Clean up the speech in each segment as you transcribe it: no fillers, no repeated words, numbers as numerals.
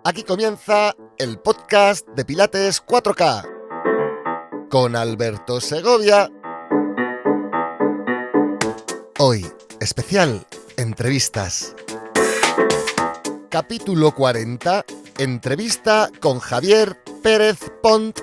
Aquí comienza el podcast de Pilates 4K con Alberto Segovia. Hoy, especial, entrevistas. Capítulo 40, entrevista con Javier Pérez Pont.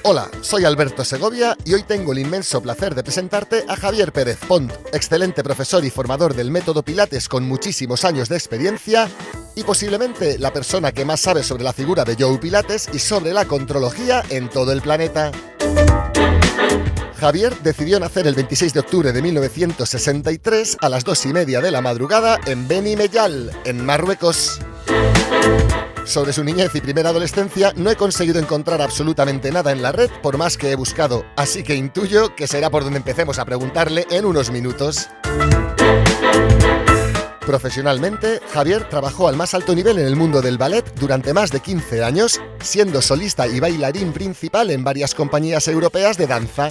Hola, soy Alberto Segovia y hoy tengo el inmenso placer de presentarte a Javier Pérez Pont, excelente profesor y formador del método Pilates con muchísimos años de experiencia y posiblemente la persona que más sabe sobre la figura de Joe Pilates y sobre la contrología en todo el planeta. Javier decidió nacer el 26 de octubre de 1963 a las 2:30 de la madrugada en Beni Mellal, en Marruecos. Sobre su niñez y primera adolescencia no he conseguido encontrar absolutamente nada en la red por más que he buscado, así que intuyo que será por donde empecemos a preguntarle en unos minutos. Profesionalmente, Javier trabajó al más alto nivel en el mundo del ballet durante más de 15 años, siendo solista y bailarín principal en varias compañías europeas de danza.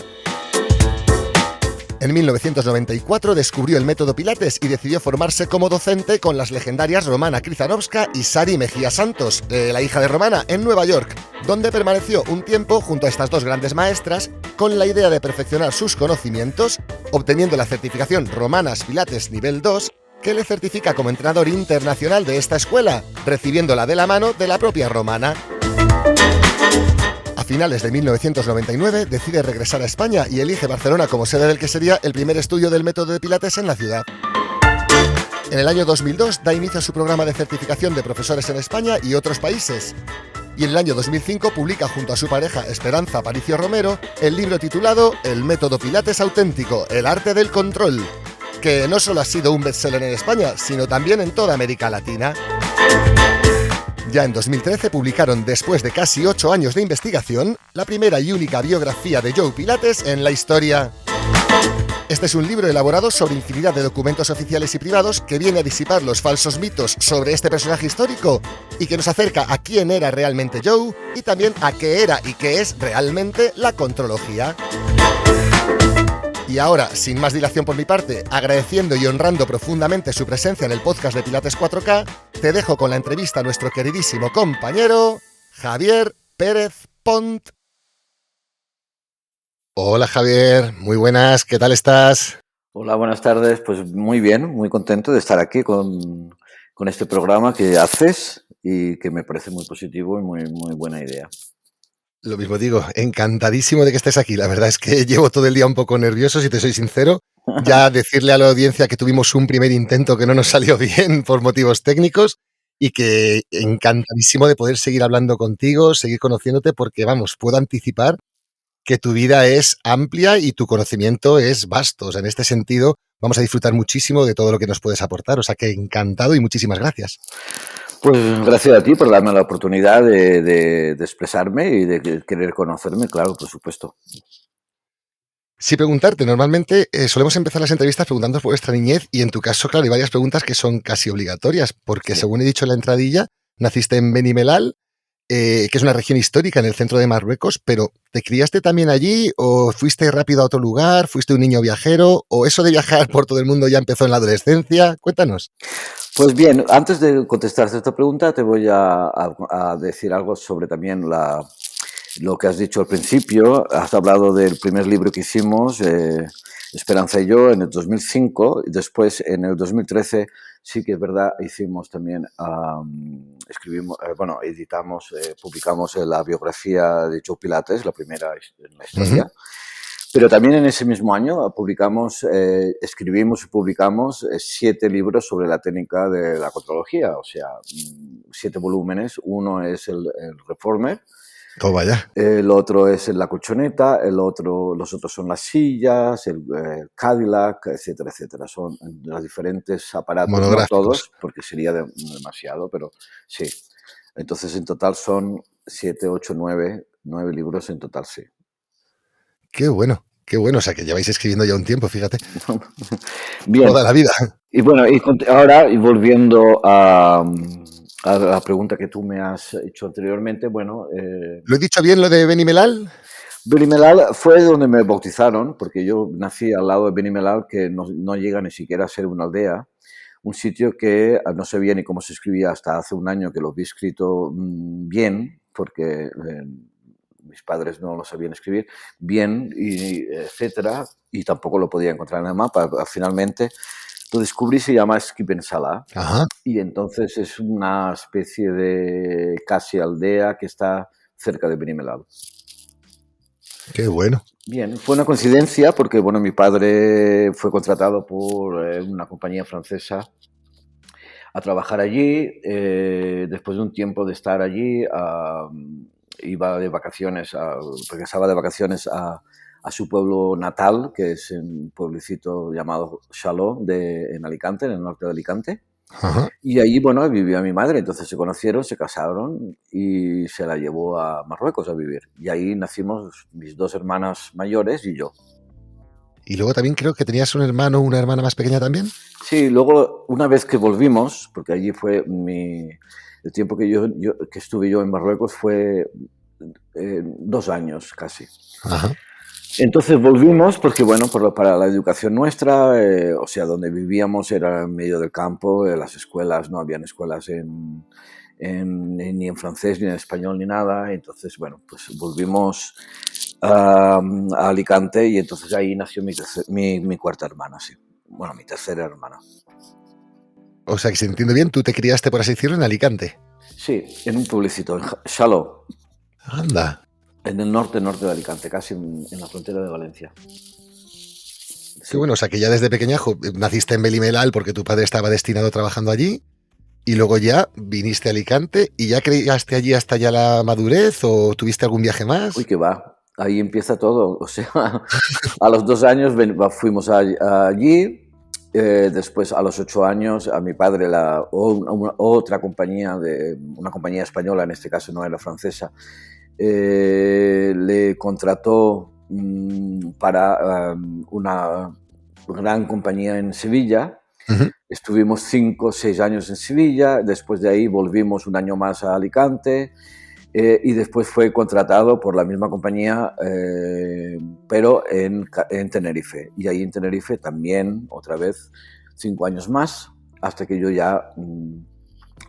En 1994 descubrió el método Pilates y decidió formarse como docente con las legendarias Romana Krizanovska y Sari Mejía Santos, la hija de Romana, en Nueva York, donde permaneció un tiempo junto a estas dos grandes maestras con la idea de perfeccionar sus conocimientos, obteniendo la certificación Romanas Pilates Nivel 2, que le certifica como entrenador internacional de esta escuela, recibiéndola de la mano de la propia Romana. A finales de 1999 decide regresar a España y elige Barcelona como sede del que sería el primer estudio del método de Pilates en la ciudad. En el año 2002 da inicio a su programa de certificación de profesores en España y otros países. Y en el año 2005 publica junto a su pareja Esperanza Aparicio Romero el libro titulado El método Pilates auténtico, el arte del control, que no solo ha sido un bestseller en España, sino también en toda América Latina. Ya en 2013 publicaron, después de casi 8 años de investigación, la primera y única biografía de Joe Pilates en la historia. Este es un libro elaborado sobre infinidad de documentos oficiales y privados que viene a disipar los falsos mitos sobre este personaje histórico y que nos acerca a quién era realmente Joe y también a qué era y qué es realmente la contrología. Y ahora, sin más dilación por mi parte, agradeciendo y honrando profundamente su presencia en el podcast de Pilates 4K, te dejo con la entrevista a nuestro queridísimo compañero, Javier Pérez Pont. Hola Javier, muy buenas, ¿qué tal estás? Hola, buenas tardes, pues muy bien, muy contento de estar aquí con este programa que haces y que me parece muy positivo y muy buena idea. Lo mismo digo, encantadísimo de que estés aquí. La verdad es que llevo todo el día un poco nervioso, si te soy sincero. Ya decirle a la audiencia que tuvimos un primer intento que no nos salió bien por motivos técnicos y que encantadísimo de poder seguir hablando contigo, seguir conociéndote, porque vamos, puedo anticipar que tu vida es amplia y tu conocimiento es vasto. O sea, en este sentido, vamos a disfrutar muchísimo de todo lo que nos puedes aportar. O sea, que encantado y muchísimas gracias. Pues gracias a ti por darme la oportunidad de expresarme y de querer conocerme, claro, por supuesto. Sí, preguntarte, normalmente solemos empezar las entrevistas preguntando por vuestra niñez y en tu caso, claro, hay varias preguntas que son casi obligatorias, porque Sí. según he dicho en la entradilla, naciste en Beni Mellal, que es una región histórica en el centro de Marruecos, pero ¿te criaste también allí o fuiste rápido a otro lugar, fuiste un niño viajero o eso de viajar por todo el mundo ya empezó en la adolescencia? Cuéntanos. Pues bien, antes de contestarte esta pregunta, te voy a decir algo sobre también lo que has dicho al principio. Has hablado del primer libro que hicimos, Esperanza y yo, en el 2005. Y después, en el 2013, sí que es verdad, hicimos también, escribimos, editamos, publicamos la biografía de Joe Pilates, la primera en la historia. Uh-huh. Pero también en ese mismo año escribimos y publicamos 7 libros sobre la técnica de la contrología, o sea, 7 volúmenes. Uno es el Reformer, Oh, vaya. el otro es la colchoneta, los otros son las sillas, el Cadillac, etcétera, etcétera. Son los diferentes aparatos, no todos, porque sería demasiado, pero sí. Entonces, en total son 7, 8, 9 libros en total, sí. Qué bueno, qué bueno. O sea, que lleváis escribiendo ya un tiempo, fíjate. Bien. Toda la vida. Y bueno, ahora, y volviendo a la pregunta que tú me has hecho anteriormente, bueno... ¿Lo he dicho bien lo de Beni Mellal? Beni Mellal fue donde me bautizaron, porque yo nací al lado de Beni Mellal, que no llega ni siquiera a ser una aldea. un sitio que no sabía ni cómo se escribía hasta hace un año que lo vi escrito bien, porque mis padres no lo sabían escribir bien, y etcétera, y tampoco lo podía encontrar en el mapa. Finalmente lo descubrí, se llama Skipensala, Ajá, y entonces es una especie de casi aldea que está cerca de Benimelal. qué bueno. Bien, fue una coincidencia porque, bueno, mi padre fue contratado por una compañía francesa a trabajar allí. Después de un tiempo de estar allí, iba de vacaciones, regresaba de vacaciones a su pueblo natal, que es un pueblecito llamado Chaló, en Alicante, en el norte de Alicante. Ajá. Y allí, bueno, vivía mi madre, entonces se conocieron, se casaron y se la llevó a Marruecos a vivir. Y ahí nacimos mis 2 hermanas mayores y yo. Y luego también creo que tenías un hermano o una hermana más pequeña también. Sí, luego, una vez que volvimos, porque allí fue el tiempo que estuve yo en Marruecos fue 2 años casi. Ajá. Entonces volvimos porque, bueno, para la educación nuestra, o sea, donde vivíamos era en medio del campo, las escuelas, no habían escuelas ni en francés, ni en español, ni nada. Entonces, bueno, pues volvimos a Alicante y entonces ahí nació mi cuarta hermana, sí. Bueno, mi tercera hermana. O sea, que si entiendo bien, tú te criaste, por así decirlo, en Alicante. Sí, en un pueblecito, en Chaló, Anda. en el norte de Alicante, casi en la frontera de Valencia. Qué Sí. bueno, o sea, que ya desde pequeñajo naciste en Belimelal porque tu padre estaba destinado trabajando allí y luego ya viniste a Alicante y ya criaste allí hasta ya la madurez o tuviste algún viaje Uy, más. que va. Ahí empieza todo. O sea, a los 2 años fuimos allí. Después, a los 8 años, a mi padre, otra compañía, una compañía española, en este caso no era francesa, le contrató para una gran compañía en Sevilla. Ujú. Estuvimos 5 o 6 años en Sevilla. Después de ahí volvimos un año más a Alicante. Y después fue contratado por la misma compañía, pero en Tenerife. Y ahí en Tenerife también, otra vez, 5 años más, hasta que yo ya,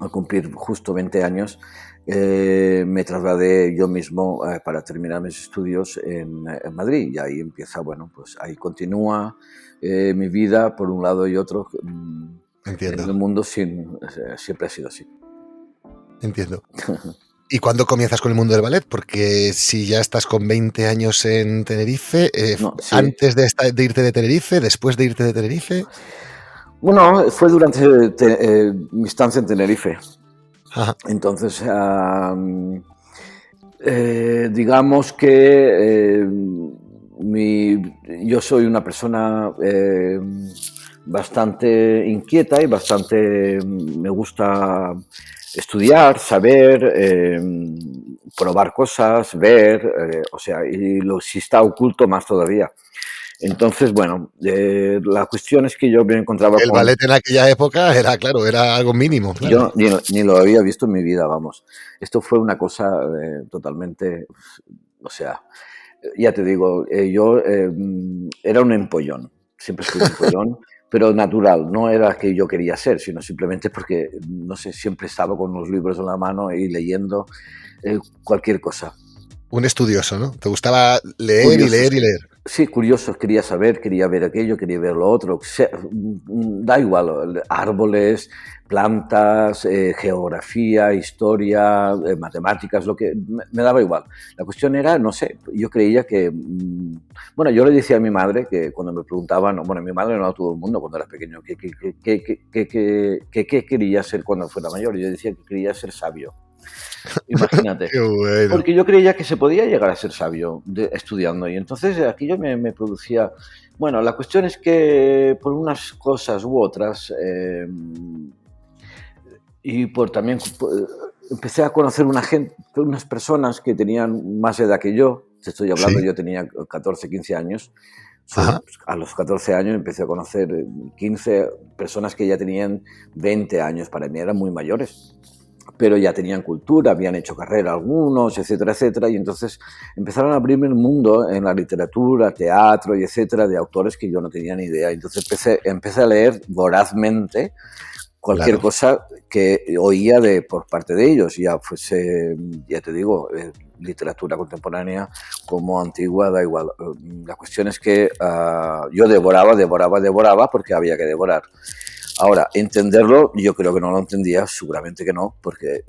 al cumplir justo 20 años, me trasladé yo mismo para terminar mis estudios en Madrid. Y ahí empieza, bueno, pues ahí continúa mi vida por un lado y otro. En Entiendo, el mundo siempre ha sido así. entiendo. ¿Y cuándo comienzas con el mundo del ballet? Porque si ya estás con 20 años en Tenerife, No, sí. antes de irte de Tenerife, después de irte de Tenerife. Bueno, fue durante mi estancia en Tenerife. Ajá. Entonces, digamos que yo soy una persona bastante inquieta y bastante me gusta estudiar, saber, probar cosas, ver, o sea, si está oculto más todavía. Entonces, bueno, la cuestión es que yo me encontraba El con... ballet en aquella época era, claro, era algo mínimo, claro. Yo ni lo había visto en mi vida, vamos. Esto fue una cosa totalmente, o sea, ya te digo, yo era un empollón, siempre fui un empollón, pero natural, no era que yo quería ser, sino simplemente porque, no sé, siempre estaba con los libros en la mano y leyendo cualquier cosa. Un estudioso, ¿no? Te gustaba leer y Curioso, leer y sí. leer. Sí, curioso, quería saber, quería ver aquello, quería ver lo otro. Da igual, árboles, plantas, geografía, historia, matemáticas, lo que me daba igual. La cuestión era, no sé, yo creía que, bueno, yo le decía a mi madre que cuando me preguntaban, bueno, mi madre no a todo el mundo cuando era pequeño, qué quería ser cuando fuera mayor. Yo decía que quería ser sabio. Imagínate. Qué bueno. Porque yo creía que se podía llegar a ser sabio estudiando y entonces aquello me producía... Bueno, la cuestión es que por unas cosas u otras y por también empecé a conocer unas personas que tenían más edad que yo, te estoy hablando, Sí. yo tenía 14, 15 años, Ajá. a los 14 años empecé a conocer 15 personas que ya tenían 20 años, para mí eran muy mayores. pero ya tenían cultura, habían hecho carrera algunos, etcétera, etcétera, y entonces empezaron a abrirme el mundo en la literatura, teatro y etcétera, de autores que yo no tenía ni idea. Entonces empecé a leer vorazmente cualquier cosa que oía por parte de ellos, ya fuese, ya te digo, literatura contemporánea como antigua, da igual. La cuestión es que yo devoraba porque había que devorar. Ahora, entenderlo, yo creo que no lo entendía, seguramente que no, porque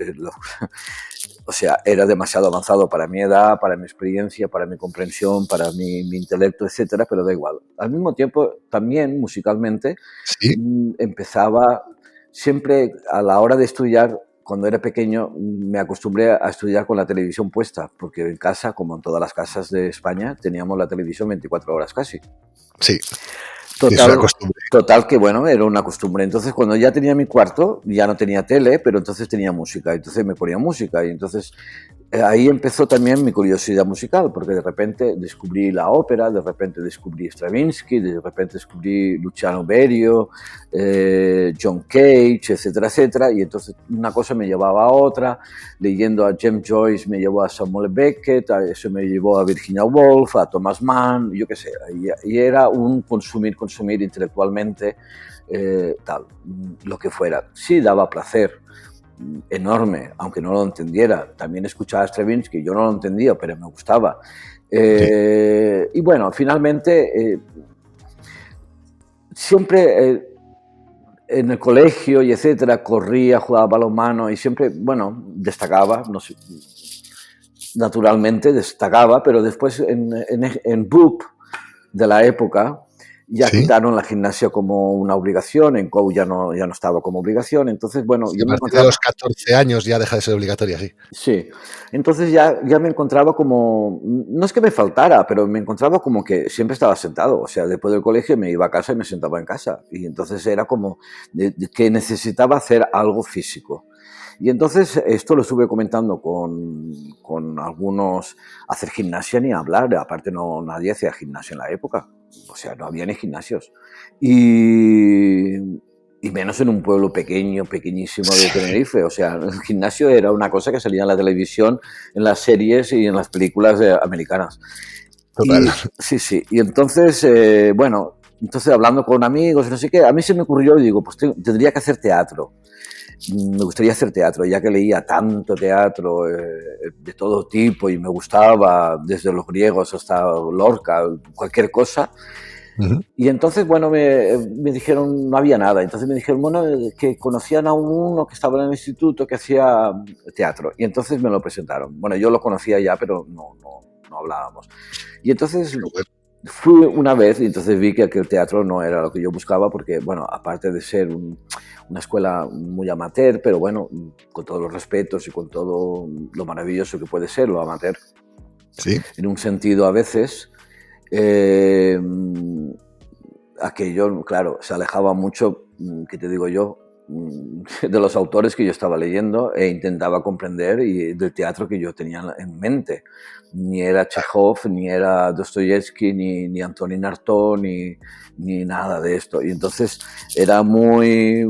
o sea, era demasiado avanzado para mi edad, para mi experiencia, para mi comprensión, para mi intelecto, etcétera, pero da igual. Al mismo tiempo, también musicalmente, ¿Sí? empezaba siempre a la hora de estudiar. Cuando era pequeño me acostumbré a estudiar con la televisión puesta, porque en casa, como en todas las casas de España, teníamos la televisión 24 horas casi. Sí. Es una costumbre. Total que bueno, era una costumbre. Entonces cuando ya tenía mi cuarto, ya no tenía tele, pero entonces tenía música. Entonces me ponía música y entonces ahí empezó también mi curiosidad musical, porque de repente descubrí la ópera, de repente descubrí Stravinsky, de repente descubrí Luciano Berio, John Cage, etcétera, etcétera. Y entonces una cosa me llevaba a otra. Leyendo a James Joyce me llevó a Samuel Beckett, eso me llevó a Virginia Woolf, a Thomas Mann, yo qué sé. Y era un consumir intelectualmente, tal, lo que fuera. Sí daba placer enorme, aunque no lo entendiera. También escuchaba a Stravinsky, yo no lo entendía, pero me gustaba. Y bueno, finalmente, siempre en el colegio y etcétera, corría, jugaba balonmano y siempre, bueno, destacaba, no sé, naturalmente destacaba, pero después en BUP de la época, ya quitaron la gimnasia como una obligación, en COU ya no estaba como obligación, entonces, bueno... Sí, yo a partir de los 14 años ya deja de ser obligatoria, sí. Sí, entonces ya me encontraba como, no es que me faltara, pero me encontraba como que siempre estaba sentado, o sea, después del colegio me iba a casa y me sentaba en casa, y entonces era como que necesitaba hacer algo físico. Y entonces esto lo estuve comentando con algunos, hacer gimnasia ni hablar, aparte nadie hacía gimnasia en la época, o sea, no había ni gimnasios. Y menos en un pueblo pequeñísimo de Tenerife, o sea, el gimnasio era una cosa que salía en la televisión, en las series y en las películas americanas. Total. Sí, y entonces, bueno, entonces hablando con amigos, no sé qué, a mí se me ocurrió y digo, pues tendría que hacer teatro. Me gustaría hacer teatro, ya que leía tanto teatro de todo tipo y me gustaba, desde los griegos hasta Lorca, cualquier cosa. Y entonces, bueno, me dijeron, no había nada. Entonces me dijeron, bueno, que conocían a uno que estaba en el instituto que hacía teatro. Y entonces me lo presentaron. Bueno, yo lo conocía ya, pero no hablábamos. Y entonces fui una vez y entonces vi que aquel teatro no era lo que yo buscaba porque, bueno, aparte de ser una escuela muy amateur, pero bueno, con todos los respetos y con todo lo maravilloso que puede ser lo amateur, ¿sí? En un sentido a veces, aquello, claro, se alejaba mucho, ¿qué te digo yo?, de los autores que yo estaba leyendo e intentaba comprender y del teatro que yo tenía en mente. Ni era Chekhov, ni era Dostoyevsky, ni Antonin Artaud, ni nada de esto. Y entonces era muy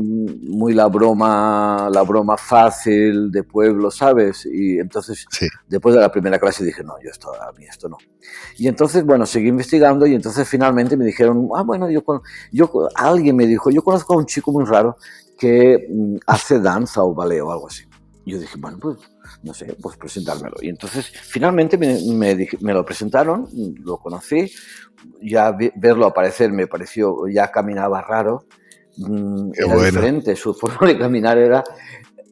la broma fácil de pueblo, ¿sabes? Y entonces, después de la primera clase dije, no, a mí esto no. Y entonces, bueno, seguí investigando y entonces finalmente me dijeron, bueno, alguien me dijo, yo conozco a un chico muy raro que hace danza o ballet o algo así. Y yo dije, bueno, pues no sé, pues presentármelo. Y entonces finalmente me lo presentaron, lo conocí, ya verlo aparecer me pareció, ya caminaba raro, era diferente, su forma de caminar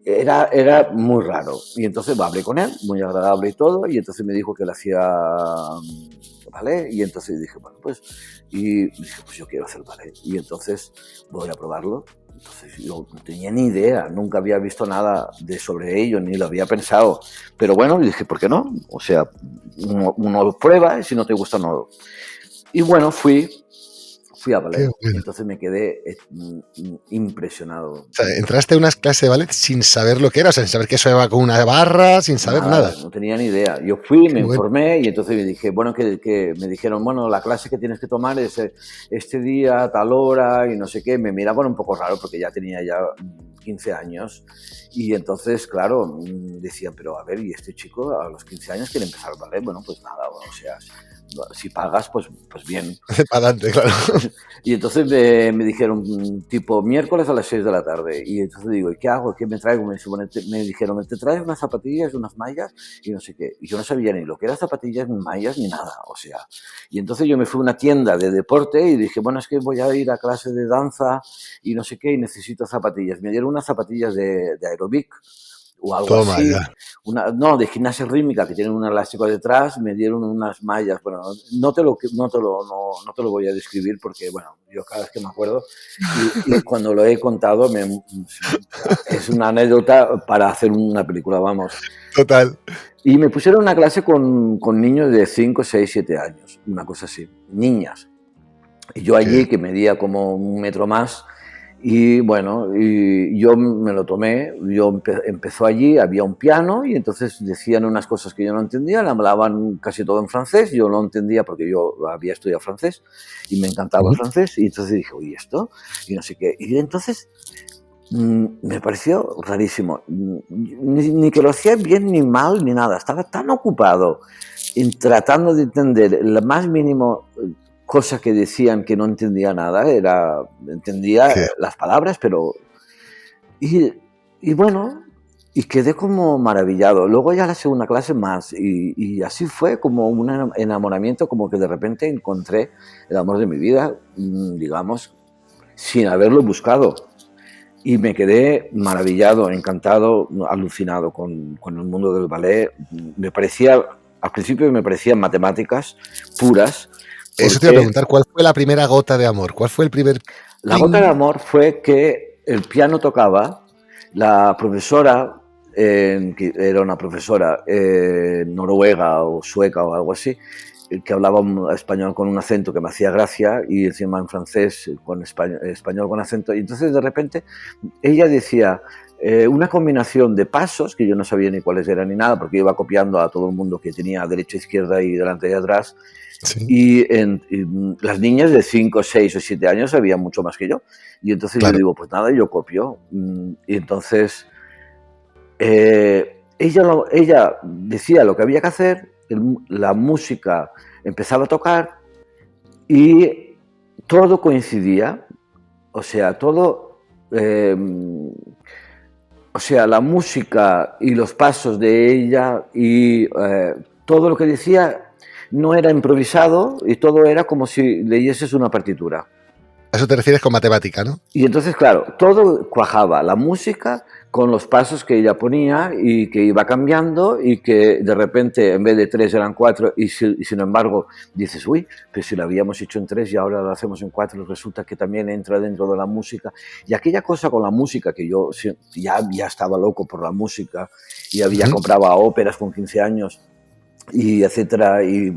era muy raro. Y entonces hablé con él, muy agradable y todo, y entonces me dijo que él hacía ballet, y entonces dije, bueno, pues yo quiero hacer ballet, y entonces voy a probarlo. Entonces yo no tenía ni idea, nunca había visto nada sobre ello, ni lo había pensado. Pero bueno, dije, ¿por qué no? O sea, uno prueba y si no te gusta, no. Y bueno, fui a ballet. Entonces me quedé impresionado. O sea, entraste a unas clases de ballet sin saber lo que era, o sea, sin saber que eso iba con una barra, sin saber nada. No tenía ni idea. Yo fui, me informé y entonces me dije, bueno, que me dijeron, bueno, la clase que tienes que tomar es este día, a tal hora y no sé qué. Me miraban un poco raro porque ya tenía 15 años. Y entonces, claro, decían, pero a ver, ¿y este chico a los 15 años quiere empezar ballet? Bueno, pues nada, o sea, si pagas, pues bien. Para adelante, claro. Y entonces me dijeron, tipo, miércoles a las 6 de la tarde. Y entonces digo, ¿y qué hago? ¿Qué me traigo? Me dijeron, ¿te traes unas zapatillas, unas mallas? Y no sé qué. Y yo no sabía ni lo que eran zapatillas, ni mallas, ni nada. O sea, y entonces yo me fui a una tienda de deporte y dije, bueno, es que voy a ir a clase de danza y no sé qué, y necesito zapatillas. Me dieron unas zapatillas de aeróbic o algo Toma así. ya. No, de gimnasia rítmica, que tienen un elástico detrás, me dieron unas mallas. Bueno, no te lo voy a describir porque, bueno, yo cada vez que me acuerdo y cuando lo he contado es una anécdota para hacer una película, vamos. Total. Y me pusieron una clase con niños de 5, 6, 7 años, una cosa así, niñas. Y yo allí, que medía como 1 metro más, y bueno, y yo me lo tomé, empezó allí, había un piano y entonces decían unas cosas que yo no entendía, hablaban casi todo en francés, yo no entendía porque yo había estudiado francés y me encantaba el francés, y entonces dije, oye, esto, y no sé qué, y entonces me pareció rarísimo, ni que lo hacía bien ni mal ni nada, estaba tan ocupado en tratando de entender el más mínimo cosa que decían que no entendía nada, entendía las palabras, pero... Y bueno, y quedé como maravillado. Luego ya la segunda clase más, y así fue como un enamoramiento, como que de repente encontré el amor de mi vida, digamos, sin haberlo buscado. Y me quedé maravillado, encantado, alucinado con el mundo del ballet. Al principio me parecían matemáticas puras. Eso te iba a preguntar, ¿cuál fue la primera gota de amor? ¿Cuál fue el primer La gota de amor fue que el piano tocaba, la profesora, que era una profesora noruega o sueca o algo así, que hablaba español con un acento que me hacía gracia, y encima en francés con español con acento, y entonces de repente ella decía una combinación de pasos que yo no sabía ni cuáles eran ni nada, porque iba copiando a todo el mundo que tenía derecha, izquierda y delante y atrás. Sí. Y las niñas de 5, 6 o 7 años sabían mucho más que yo. Y entonces claro, yo digo, pues nada, yo copio. Y entonces ella decía lo que había que hacer, la música empezaba a tocar y todo coincidía. O sea, la música y los pasos de ella y todo lo que decía no era improvisado, y todo era como si leyeses una partitura. A eso te refieres con matemática, ¿no? Y entonces, claro, todo cuajaba, la música con los pasos que ella ponía y que iba cambiando, y que de repente en vez de 3 eran 4, y sin embargo dices, uy, pero si lo habíamos hecho en 3 y ahora lo hacemos en 4, resulta que también entra dentro de la música. Y aquella cosa con la música, que yo ya estaba loco por la música y había comprado óperas con 15 años, y etcétera, y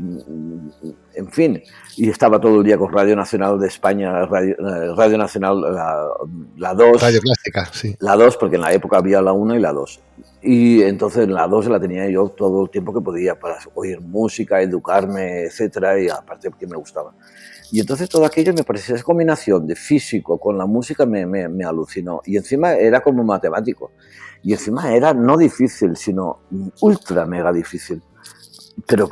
en fin, y estaba todo el día con Radio Nacional de España, Radio Nacional, la 2. Radio Clásica, sí. La 2, porque en la época había la 1 y la 2. Y entonces la 2 la tenía yo todo el tiempo que podía para oír música, educarme, etcétera, y aparte porque me gustaba. Y entonces todo aquello me parecía, esa combinación de físico con la música me alucinó. Y encima era como matemático. Y encima era no difícil, sino ultra mega difícil. Pero,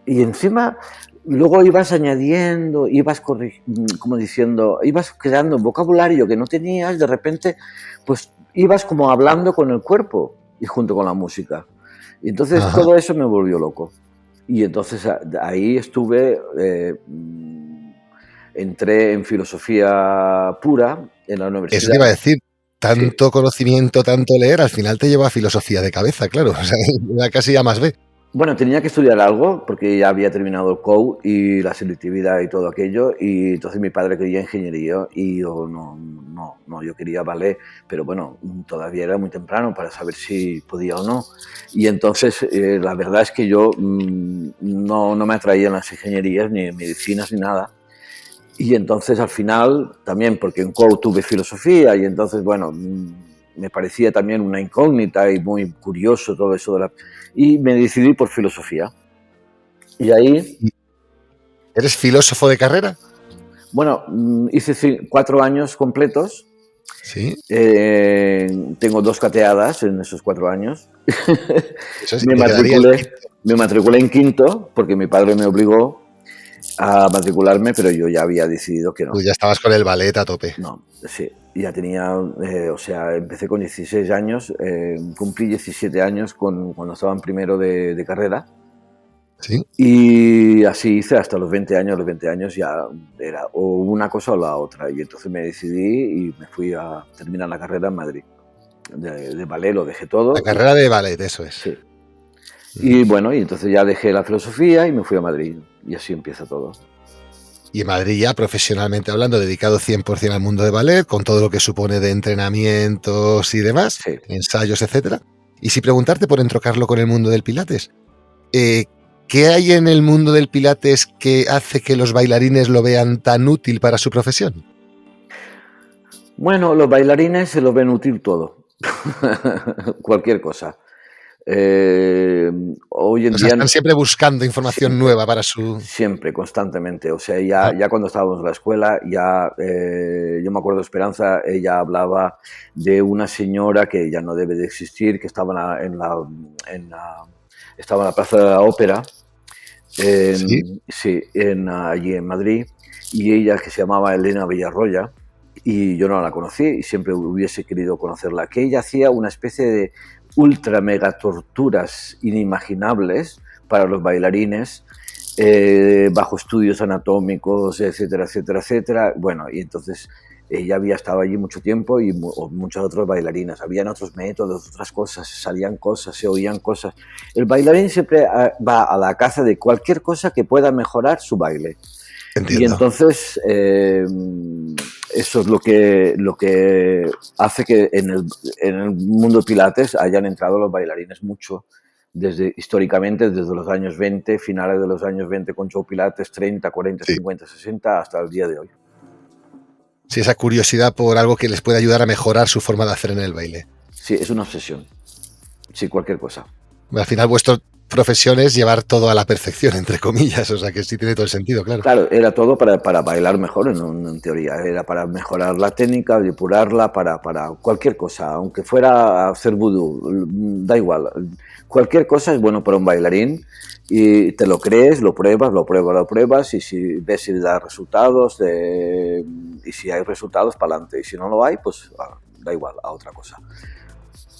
y encima luego ibas añadiendo, ibas como diciendo, ibas creando un vocabulario que no tenías, de repente pues ibas como hablando con el cuerpo y junto con la música. Y entonces todo eso me volvió loco. Y entonces ahí estuve, entré en filosofía pura en la universidad. Eso te iba a decir. Tanto conocimiento, tanto leer, al final te lleva a filosofía de cabeza, claro. O sea, era casi A más B. Bueno, tenía que estudiar algo porque ya había terminado el COU y la selectividad y todo aquello, y entonces mi padre quería ingeniería y yo no, yo quería ballet, pero bueno, todavía era muy temprano para saber si podía o no. Y entonces la verdad es que yo no me atraían las ingenierías, ni medicinas, ni nada. Y entonces al final también, porque en COU tuve filosofía, y entonces bueno, me parecía también una incógnita y muy curioso todo eso y me decidí por filosofía. Y ahí... ¿Eres filósofo de carrera? Bueno, hice 4 años completos Sí. Tengo 2 cateadas en esos 4 años. Eso sí, Me te quedaría el matriculé, quinto. me matriculé en quinto porque mi padre me obligó a matricularme, pero yo ya había decidido que Tú no. ya estabas con el ballet a tope. No, sí, ya tenía, o sea, empecé con 16 años, cumplí 17 años cuando estaba en primero de carrera. Sí. Y así hice hasta los 20 años. Los 20 años ya era o una cosa o la otra. Y entonces me decidí y me fui a terminar la carrera en Madrid. De ballet lo dejé La todo. carrera de ballet, eso es. Sí. Ujú. Y bueno, y entonces ya dejé la filosofía y me fui a Madrid. Y así empieza todo. Y en Madrid ya, profesionalmente hablando, dedicado 100% al mundo de ballet, con todo lo que supone de entrenamientos y demás, Sí. ensayos, etcétera. Y si preguntarte por entrocarlo con el mundo del pilates, ¿qué hay en el mundo del pilates que hace que los bailarines lo vean tan útil para su profesión? Bueno, los bailarines se lo ven útil todo. Cualquier cosa. Hoy en O sea, día están siempre buscando información siempre, nueva para su... siempre, constantemente. O sea, Ajá. ya cuando estábamos en la escuela, ya yo me acuerdo de Esperanza, ella hablaba de una señora que ya no debe de existir, que estaba estaba en la Plaza de la Ópera, Sí. sí, allí en Madrid, y ella que se llamaba Elena Villarroya, y yo no la conocí y siempre hubiese querido conocerla, que ella hacía una especie de ultra mega torturas inimaginables para los bailarines, bajo estudios anatómicos, etcétera, etcétera, etcétera. Bueno, y entonces ella había estado allí mucho tiempo y muchas otras bailarinas. Habían otros métodos, otras cosas, salían cosas, se oían cosas. El bailarín siempre va a la caza de cualquier cosa que pueda mejorar su baile. Y Entiendo. entonces eso es lo que hace que en el mundo Pilates hayan entrado los bailarines mucho, históricamente desde los años 20, finales de los años 20 con Joe Pilates, 30, 40, Sí. 50, 60, hasta el día de hoy. Sí, esa curiosidad por algo que les puede ayudar a mejorar su forma de hacer en el baile. Sí, es una obsesión. Sí, cualquier cosa. Al final, vuestra profesión es llevar todo a la perfección, entre comillas, o sea que sí tiene todo el sentido, claro. Claro, era todo para bailar mejor, en teoría. Era para mejorar la técnica, depurarla, para cualquier cosa. Aunque fuera a hacer vudú, da igual. Cualquier cosa es bueno para un bailarín y te lo crees, lo pruebas y si ves si da resultados y si hay resultados, para adelante. Y si no lo hay, pues da igual, a otra cosa.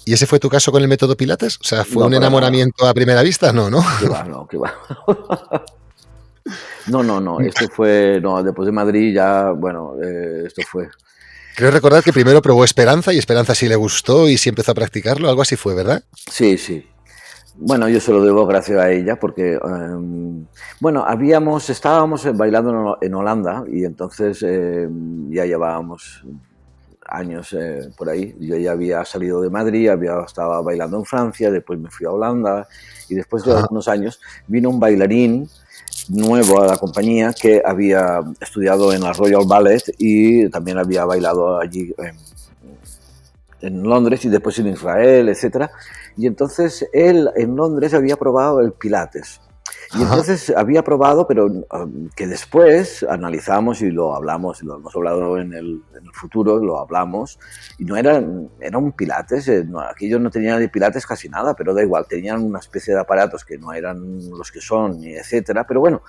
¿Y ese fue tu caso con el método Pilates? O sea, ¿fue No, un para nada. enamoramiento a primera vista? No, ¿no? Que va, no, que va. No, esto fue, no, después de Madrid ya, bueno, esto fue. Creo recordar que primero probó Esperanza y Esperanza sí le gustó y sí empezó a practicarlo, algo así fue, ¿verdad? Sí, sí. Bueno, yo se lo debo gracias a ella porque, bueno, estábamos bailando en Holanda y entonces ya llevábamos años por ahí. Yo ya había salido de Madrid, estaba bailando en Francia, después me fui a Holanda y después de Ajá. algunos años vino un bailarín nuevo a la compañía que había estudiado en la Royal Ballet y también había bailado allí en Londres y después en Israel, etcétera. Y entonces él en Londres había probado el Pilates. Y Ajá. entonces había probado, pero que después analizamos y lo hablamos, y lo hemos hablado en el futuro, lo hablamos, y no era un Pilates, aquellos no tenían de Pilates casi nada, pero da igual, tenían una especie de aparatos que no eran los que son, etcétera, pero bueno,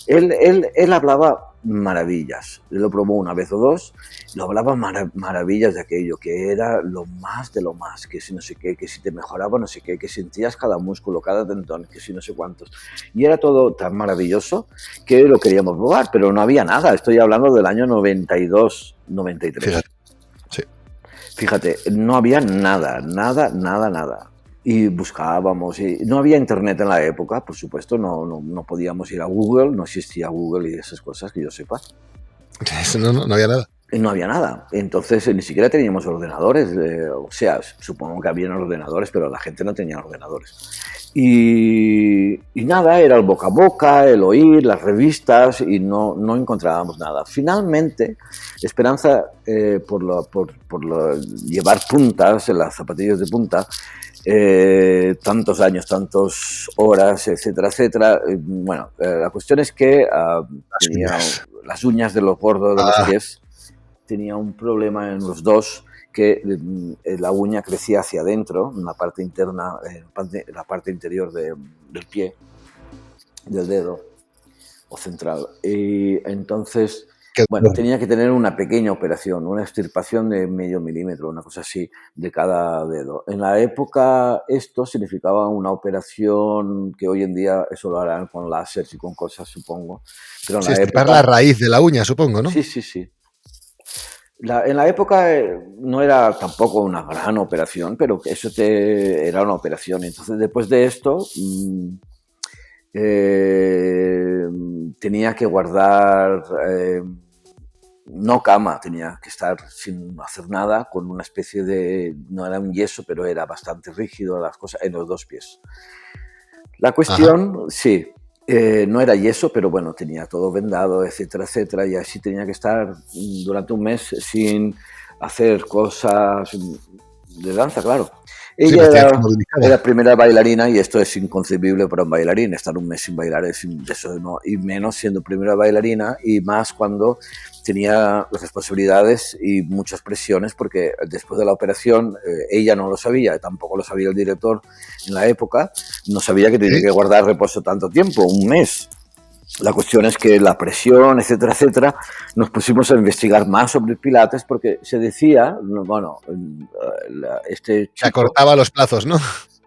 él hablaba maravillas, él lo probó una vez o dos, lo hablaba maravillas de aquello, que era lo más de lo más, que si no sé qué, que si te mejoraba no sé qué, que sentías cada músculo, cada tendón, que si no sé cuántos. Y era todo tan maravilloso que lo queríamos probar, pero no había nada. Estoy hablando del año 92, 93. Fíjate. Sí. Fíjate, no había nada. Y buscábamos, y no había internet en la época, por supuesto, no podíamos ir a Google, no existía Google y esas cosas que yo sepa. No había nada. No había nada. Entonces ni siquiera teníamos ordenadores. O sea, supongo que habían ordenadores, pero la gente no tenía ordenadores. Y nada, era el boca a boca, el oír, las revistas y no encontrábamos nada. Finalmente, Esperanza, por llevar puntas, las zapatillas de punta, tantos años, tantas horas, etcétera, etcétera. La cuestión es que tenía Uñas. las uñas de los gordos de los pies tenía un problema en los dos, que la uña crecía hacia adentro, en la parte interna, en la parte interior del pie, del dedo o central. Y entonces, bueno, tenía que tener una pequeña operación, una extirpación de medio milímetro, una cosa así, de cada dedo. En la época esto significaba una operación que hoy en día eso lo harán con láser y con cosas, supongo. Pero en sí, la extirpar época, la raíz de la uña, supongo, ¿no? sí, sí, sí. En la época no era tampoco una gran operación, pero eso era una operación. Entonces, después de esto, tenía que guardar, no cama, tenía que estar sin hacer nada, con una especie de, no era un yeso, pero era bastante rígido las cosas, en los dos pies. La cuestión, ajá, sí, no era yeso, pero bueno, tenía todo vendado, etcétera, etcétera, y así tenía que estar durante un mes sin hacer cosas de danza, claro. Ella era primera bailarina y esto es inconcebible para un bailarín, estar un mes sin bailar, eso no, y menos siendo primera bailarina, y más cuando tenía responsabilidades y muchas presiones, porque después de la operación ella no lo sabía, tampoco lo sabía el director en la época, no sabía que tenía que guardar reposo tanto tiempo, un mes. La cuestión es que la presión, etcétera, etcétera, nos pusimos a investigar más sobre el Pilates porque se decía, bueno, este chico... Se acortaba los plazos, ¿no?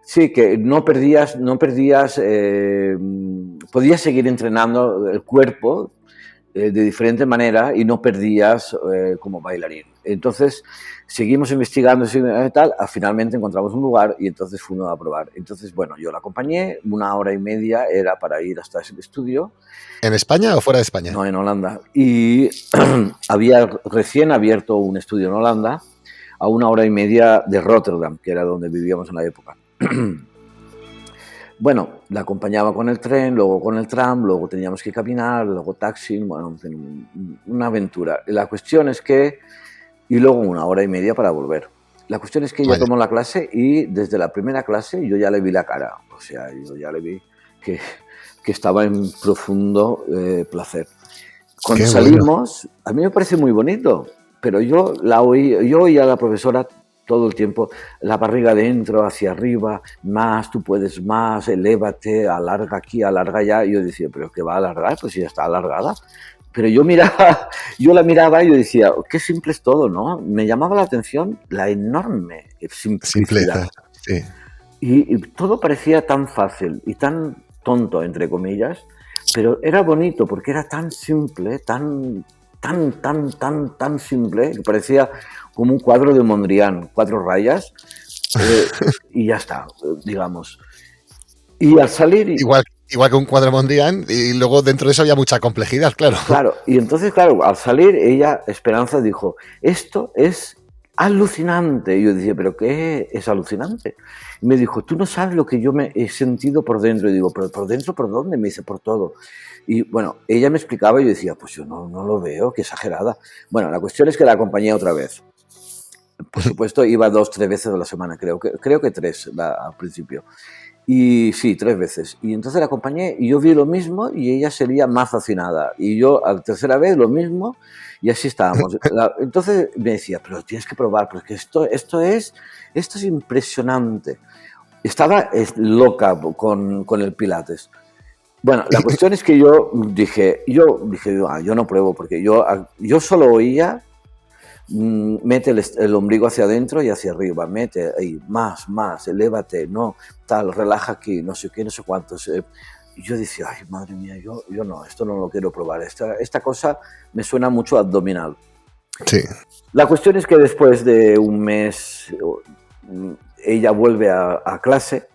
Sí, que no perdías, podías seguir entrenando el cuerpo de diferente manera y no perdías como bailarín. Entonces seguimos investigando y tal, finalmente encontramos un lugar y entonces fuimos a probar. Entonces, bueno, yo la acompañé, 1 hora y media era para ir hasta ese estudio. ¿En España o fuera de España? No, en Holanda. Y había recién abierto un estudio en Holanda a 1 hora y media de Rotterdam, que era donde vivíamos en la época. Bueno, la acompañaba con el tren, luego con el tram, luego teníamos que caminar, luego taxi, bueno, una aventura. La cuestión es que, y luego 1 hora y media para volver. La cuestión es que ella tomó la clase y desde la primera clase yo ya le vi la cara, o sea, yo ya le vi que estaba en profundo placer. Cuando salimos, bueno, a mí me parece muy bonito, pero yo oía a la profesora todo el tiempo, la barriga adentro, hacia arriba, más, tú puedes más, elévate, alarga aquí, alarga allá. Y yo decía, ¿pero qué va a alargar? Pues ya está alargada. Pero yo la miraba y yo decía, qué simple es todo, ¿no? Me llamaba la atención la enorme simplicidad. Sí. Y todo parecía tan fácil y tan tonto, entre comillas, pero era bonito porque era tan simple, tan simple, que parecía como un cuadro de Mondrian, 4 rayas, y ya está, digamos. Y al salir... Igual que un cuadro Mondrian, y luego dentro de eso había mucha complejidad, claro. Claro, y entonces, claro, al salir ella, Esperanza, dijo, esto es alucinante. Y yo decía, ¿pero qué es alucinante? Y me dijo, tú no sabes lo que yo me he sentido por dentro. Y digo, ¿pero por dentro por dónde? Me dice, por todo. Y bueno, ella me explicaba y yo decía, pues yo no lo veo, qué exagerada. Bueno, la cuestión es que la acompañé otra vez. Por supuesto, iba 2 o 3 veces a la semana, creo que 3 al principio. Y sí, 3 veces. Y entonces la acompañé y yo vi lo mismo y ella sería más fascinada. Y yo a la tercera vez lo mismo y así estábamos. Entonces me decía, pero tienes que probar, porque esto es impresionante. Estaba loca con el Pilates. Bueno, la cuestión es que yo dije, yo no pruebo, porque yo solo oía, mete el ombligo hacia adentro y hacia arriba, mete ahí, más, elévate, no, tal, relaja aquí, no sé qué, no sé cuántos. Y yo decía, ay, madre mía, yo no, esto no lo quiero probar, esta cosa me suena mucho abdominal. Sí. La cuestión es que después de un mes ella vuelve a clase,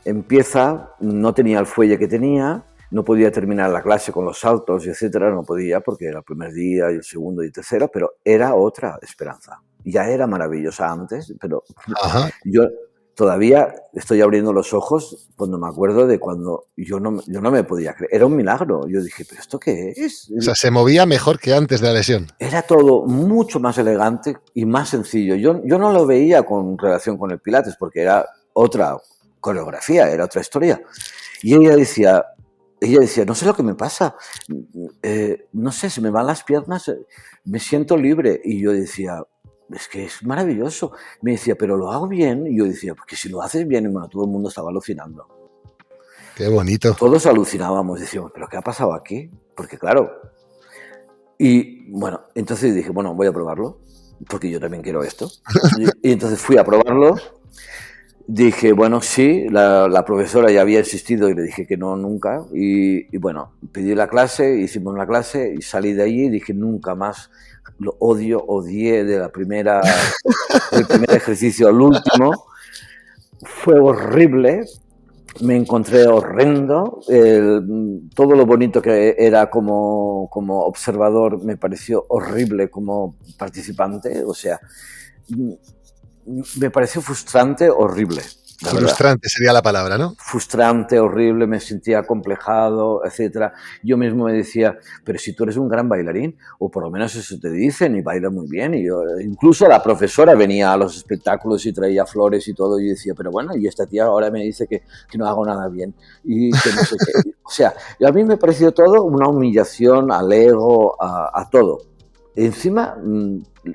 empieza, no tenía el fuelle que tenía, no podía terminar la clase con los saltos, etcétera, no podía porque era el primer día y el segundo y el tercero, pero era otra Esperanza. Ya era maravillosa antes, pero ajá, yo todavía estoy abriendo los ojos cuando me acuerdo de cuando yo no me podía creer. Era un milagro. Yo dije, ¿pero esto qué es? O sea, se movía mejor que antes de la lesión. Era todo mucho más elegante y más sencillo. Yo no lo veía con relación con el Pilates porque era otra coreografía, era otra historia. Y ella decía, ella decía, no sé lo que me pasa, no sé, se me van las piernas, me siento libre. Y yo decía, es que es maravilloso. Me decía, pero lo hago bien. Y yo decía, porque si lo haces bien, y bueno, todo el mundo estaba alucinando. Qué bonito. Todos alucinábamos, decíamos, ¿pero qué ha pasado aquí? Porque claro. Y bueno, entonces dije, bueno, voy a probarlo, porque yo también quiero esto. Y entonces fui a probarlo. Dije, bueno, sí, la profesora ya había insistido y le dije que no, nunca. Y bueno, pedí la clase, hicimos la clase y salí de allí y dije, nunca más. Lo odié del primer ejercicio al último. Fue horrible, me encontré horrendo. Todo lo bonito que era como observador me pareció horrible como participante. O sea, me pareció frustrante, horrible. Frustrante sería la palabra, ¿no? Frustrante, horrible, me sentía acomplejado, etcétera. Yo mismo me decía, pero si tú eres un gran bailarín, o por lo menos eso te dicen, y bailas muy bien. Y yo, incluso la profesora venía a los espectáculos y traía flores y todo, y decía, pero bueno, y esta tía ahora me dice que no hago nada bien, y que no sé qué. O sea, a mí me pareció todo una humillación al ego, a todo. Encima,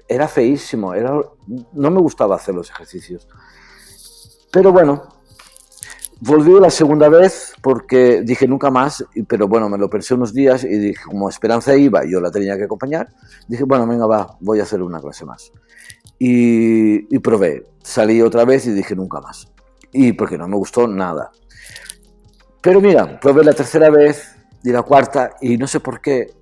era feísimo, no me gustaba hacer los ejercicios. Pero bueno, volví la segunda vez porque dije nunca más, pero bueno, me lo pensé unos días y dije, como Esperanza iba, yo la tenía que acompañar, dije, bueno, venga, va, voy a hacer una clase más. Y probé, salí otra vez y dije nunca más. Y porque no me gustó nada. Pero mira, probé la tercera vez y la cuarta y no sé por qué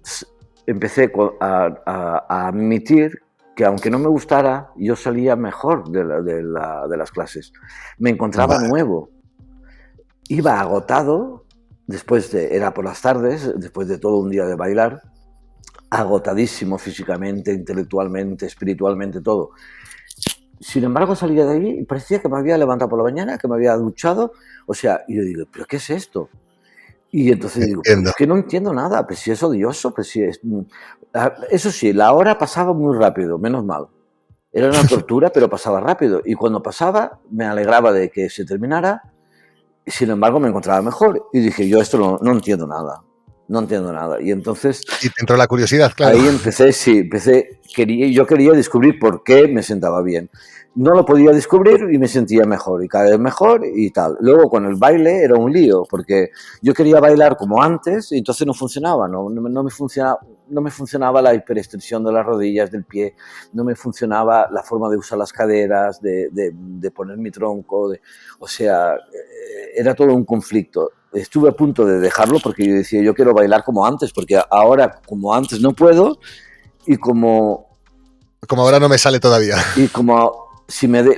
empecé a admitir que aunque no me gustara, yo salía mejor de las clases. Me encontraba nuevo. Iba agotado, era por las tardes, después de todo un día de bailar, agotadísimo físicamente, intelectualmente, espiritualmente, todo. Sin embargo, salía de allí y parecía que me había levantado por la mañana, que me había duchado. O sea, y yo digo, ¿pero qué es esto? Y entonces digo, es que no entiendo nada, pues si es odioso, pues si es... Eso sí, la hora pasaba muy rápido, menos mal. Era una tortura, pero pasaba rápido. Y cuando pasaba, me alegraba de que se terminara. Sin embargo, me encontraba mejor. Y dije, yo esto no entiendo nada. No entiendo nada. Y entonces... Y te entró la curiosidad, claro. Ahí yo quería descubrir por qué me sentaba bien. No lo podía descubrir y me sentía mejor, y cada vez mejor y tal. Luego con el baile era un lío, porque yo quería bailar como antes y entonces no funcionaba, no me funcionaba la hiperextensión de las rodillas, del pie, no me funcionaba la forma de usar las caderas, de poner mi tronco, o sea, era todo un conflicto. Estuve a punto de dejarlo porque yo decía, yo quiero bailar como antes, porque ahora como antes no puedo y como ahora no me sale todavía. Y como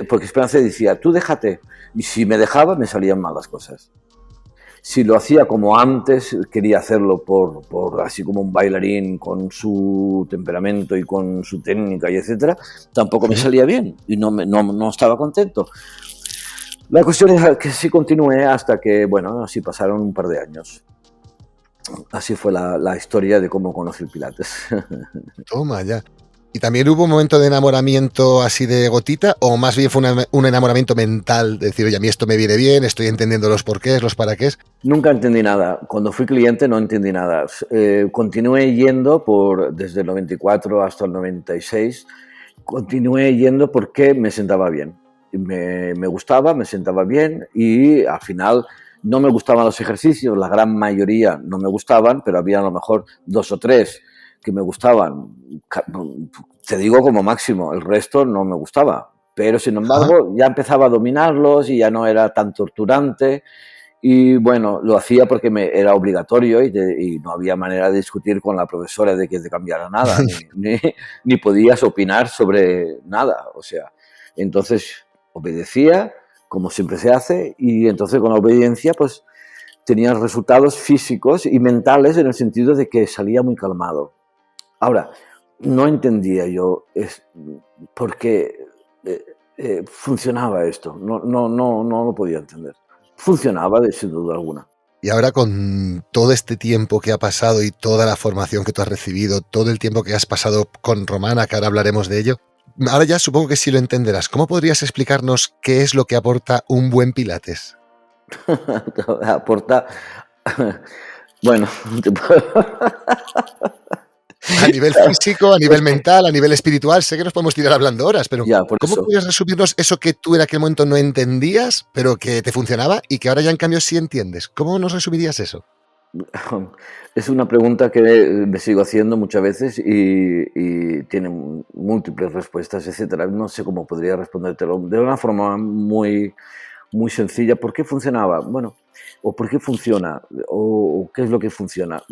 porque Esperanza decía, tú déjate, y si me dejaba me salían mal las cosas. Si lo hacía como antes, quería hacerlo por así como un bailarín con su temperamento y con su técnica y etcétera, tampoco me salía bien y no estaba contento. La cuestión es que sí continué hasta que, bueno, así pasaron un par de años. Así fue la historia de cómo conocí el Pilates. Toma ya. ¿Y también hubo un momento de enamoramiento así de gotita o más bien fue un enamoramiento mental? De decir, oye, a mí esto me viene bien, estoy entendiendo los porqués, los para qué. Nunca entendí nada. Cuando fui cliente no entendí nada. Continué yendo desde el 94 hasta el 96. Continué yendo porque me sentaba bien. Me gustaba, me sentaba bien y al final no me gustaban los ejercicios. La gran mayoría no me gustaban, pero había a lo mejor 2 o 3 que me gustaban. Te digo como máximo, el resto no me gustaba. Pero sin embargo ya empezaba a dominarlos y ya no era tan torturante. Y bueno, lo hacía porque era obligatorio y no había manera de discutir con la profesora de que te cambiara nada, ni podías opinar sobre nada. O sea, entonces obedecía, como siempre se hace, y entonces con la obediencia pues tenía resultados físicos y mentales en el sentido de que salía muy calmado. Ahora, no entendía yo por qué funcionaba esto, no lo podía entender. Funcionaba, sin duda alguna. Y ahora con todo este tiempo que ha pasado y toda la formación que tú has recibido, todo el tiempo que has pasado con Romana, que ahora hablaremos de ello, ahora ya supongo que sí lo entenderás. ¿Cómo podrías explicarnos qué es lo que aporta un buen Pilates? Aporta Bueno, A nivel físico, a nivel mental, a nivel espiritual, sé que nos podemos tirar hablando horas, pero ya, por ¿cómo eso. podrías resumirnos eso que tú en aquel momento no entendías, pero que te funcionaba y que ahora ya en cambio sí entiendes? ¿Cómo nos resumirías eso? Es una pregunta que me sigo haciendo muchas veces y tiene múltiples respuestas, etcétera. No sé cómo podría respondértelo de una forma muy sencilla. ¿Por qué funcionaba? Bueno, o por qué funciona, o qué es lo que funciona.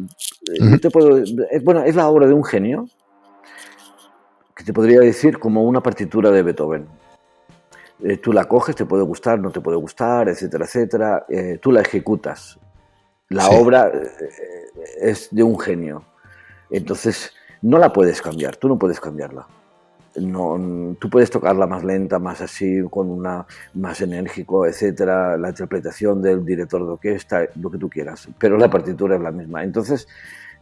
Ujú, Yo te puedo, bueno, es la obra de un genio que te podría decir como una partitura de Beethoven. Tú la coges, te puede gustar, no te puede gustar, etcétera, etcétera. Tú la ejecutas. La sí, obra es de un genio. Entonces, no la puedes cambiar, tú no puedes cambiarla. No, tú puedes tocarla más lenta, más así, con una más enérgico, etcétera, la interpretación del director de orquesta, lo que tú quieras, pero la partitura es la misma. Entonces,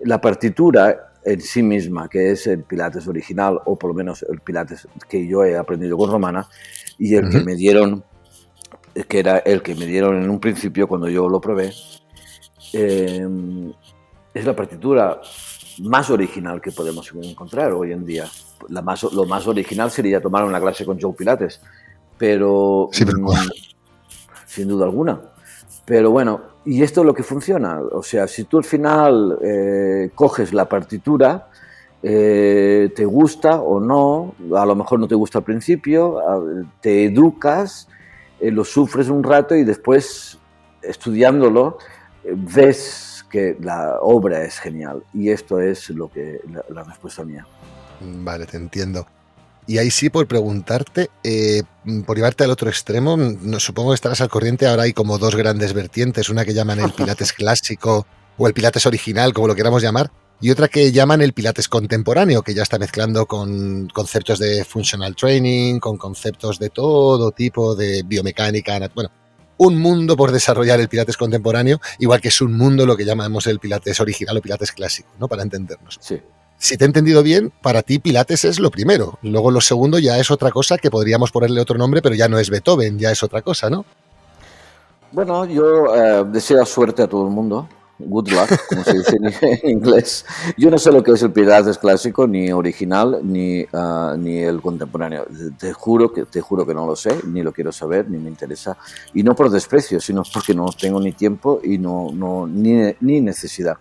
la partitura en sí misma, que es el Pilates original, o por lo menos el Pilates que yo he aprendido con Romana, y el que ujú, me dieron, que era el que me dieron en un principio cuando yo lo probé, eh, es la partitura más original que podemos encontrar hoy en día. Lo más original sería tomar una clase con Joe Pilates, pero sí, pero sin duda alguna. Pero bueno, y esto es lo que funciona. O sea, si tú al final coges la partitura, te gusta o no, a lo mejor no te gusta al principio, te educas, lo sufres un rato y después, estudiándolo, ves que la obra es genial. Y esto es lo que la respuesta mía. vale, te entiendo. Y ahí sí, por preguntarte, por llevarte al otro extremo, no, supongo que estarás al corriente, ahora hay como dos grandes vertientes, una que llaman el Pilates clásico o el Pilates original, como lo queramos llamar, y otra que llaman el Pilates contemporáneo, que ya está mezclando con conceptos de functional training, con conceptos de todo tipo de biomecánica, bueno, un mundo por desarrollar el Pilates contemporáneo, igual que es un mundo lo que llamamos el Pilates original o Pilates clásico, ¿no? Para entendernos. Sí. Si te he entendido bien, para ti Pilates es lo primero. Luego lo segundo ya es otra cosa que podríamos ponerle otro nombre, pero ya no es Beethoven, ya es otra cosa, ¿no? Bueno, yo deseo suerte a todo el mundo. Good luck, como se dice en inglés. Yo no sé lo que es el Pilates clásico, ni original, ni el contemporáneo. Te juro que no lo sé, ni lo quiero saber, ni me interesa. Y no por desprecio, sino porque no tengo ni tiempo y ni necesidad.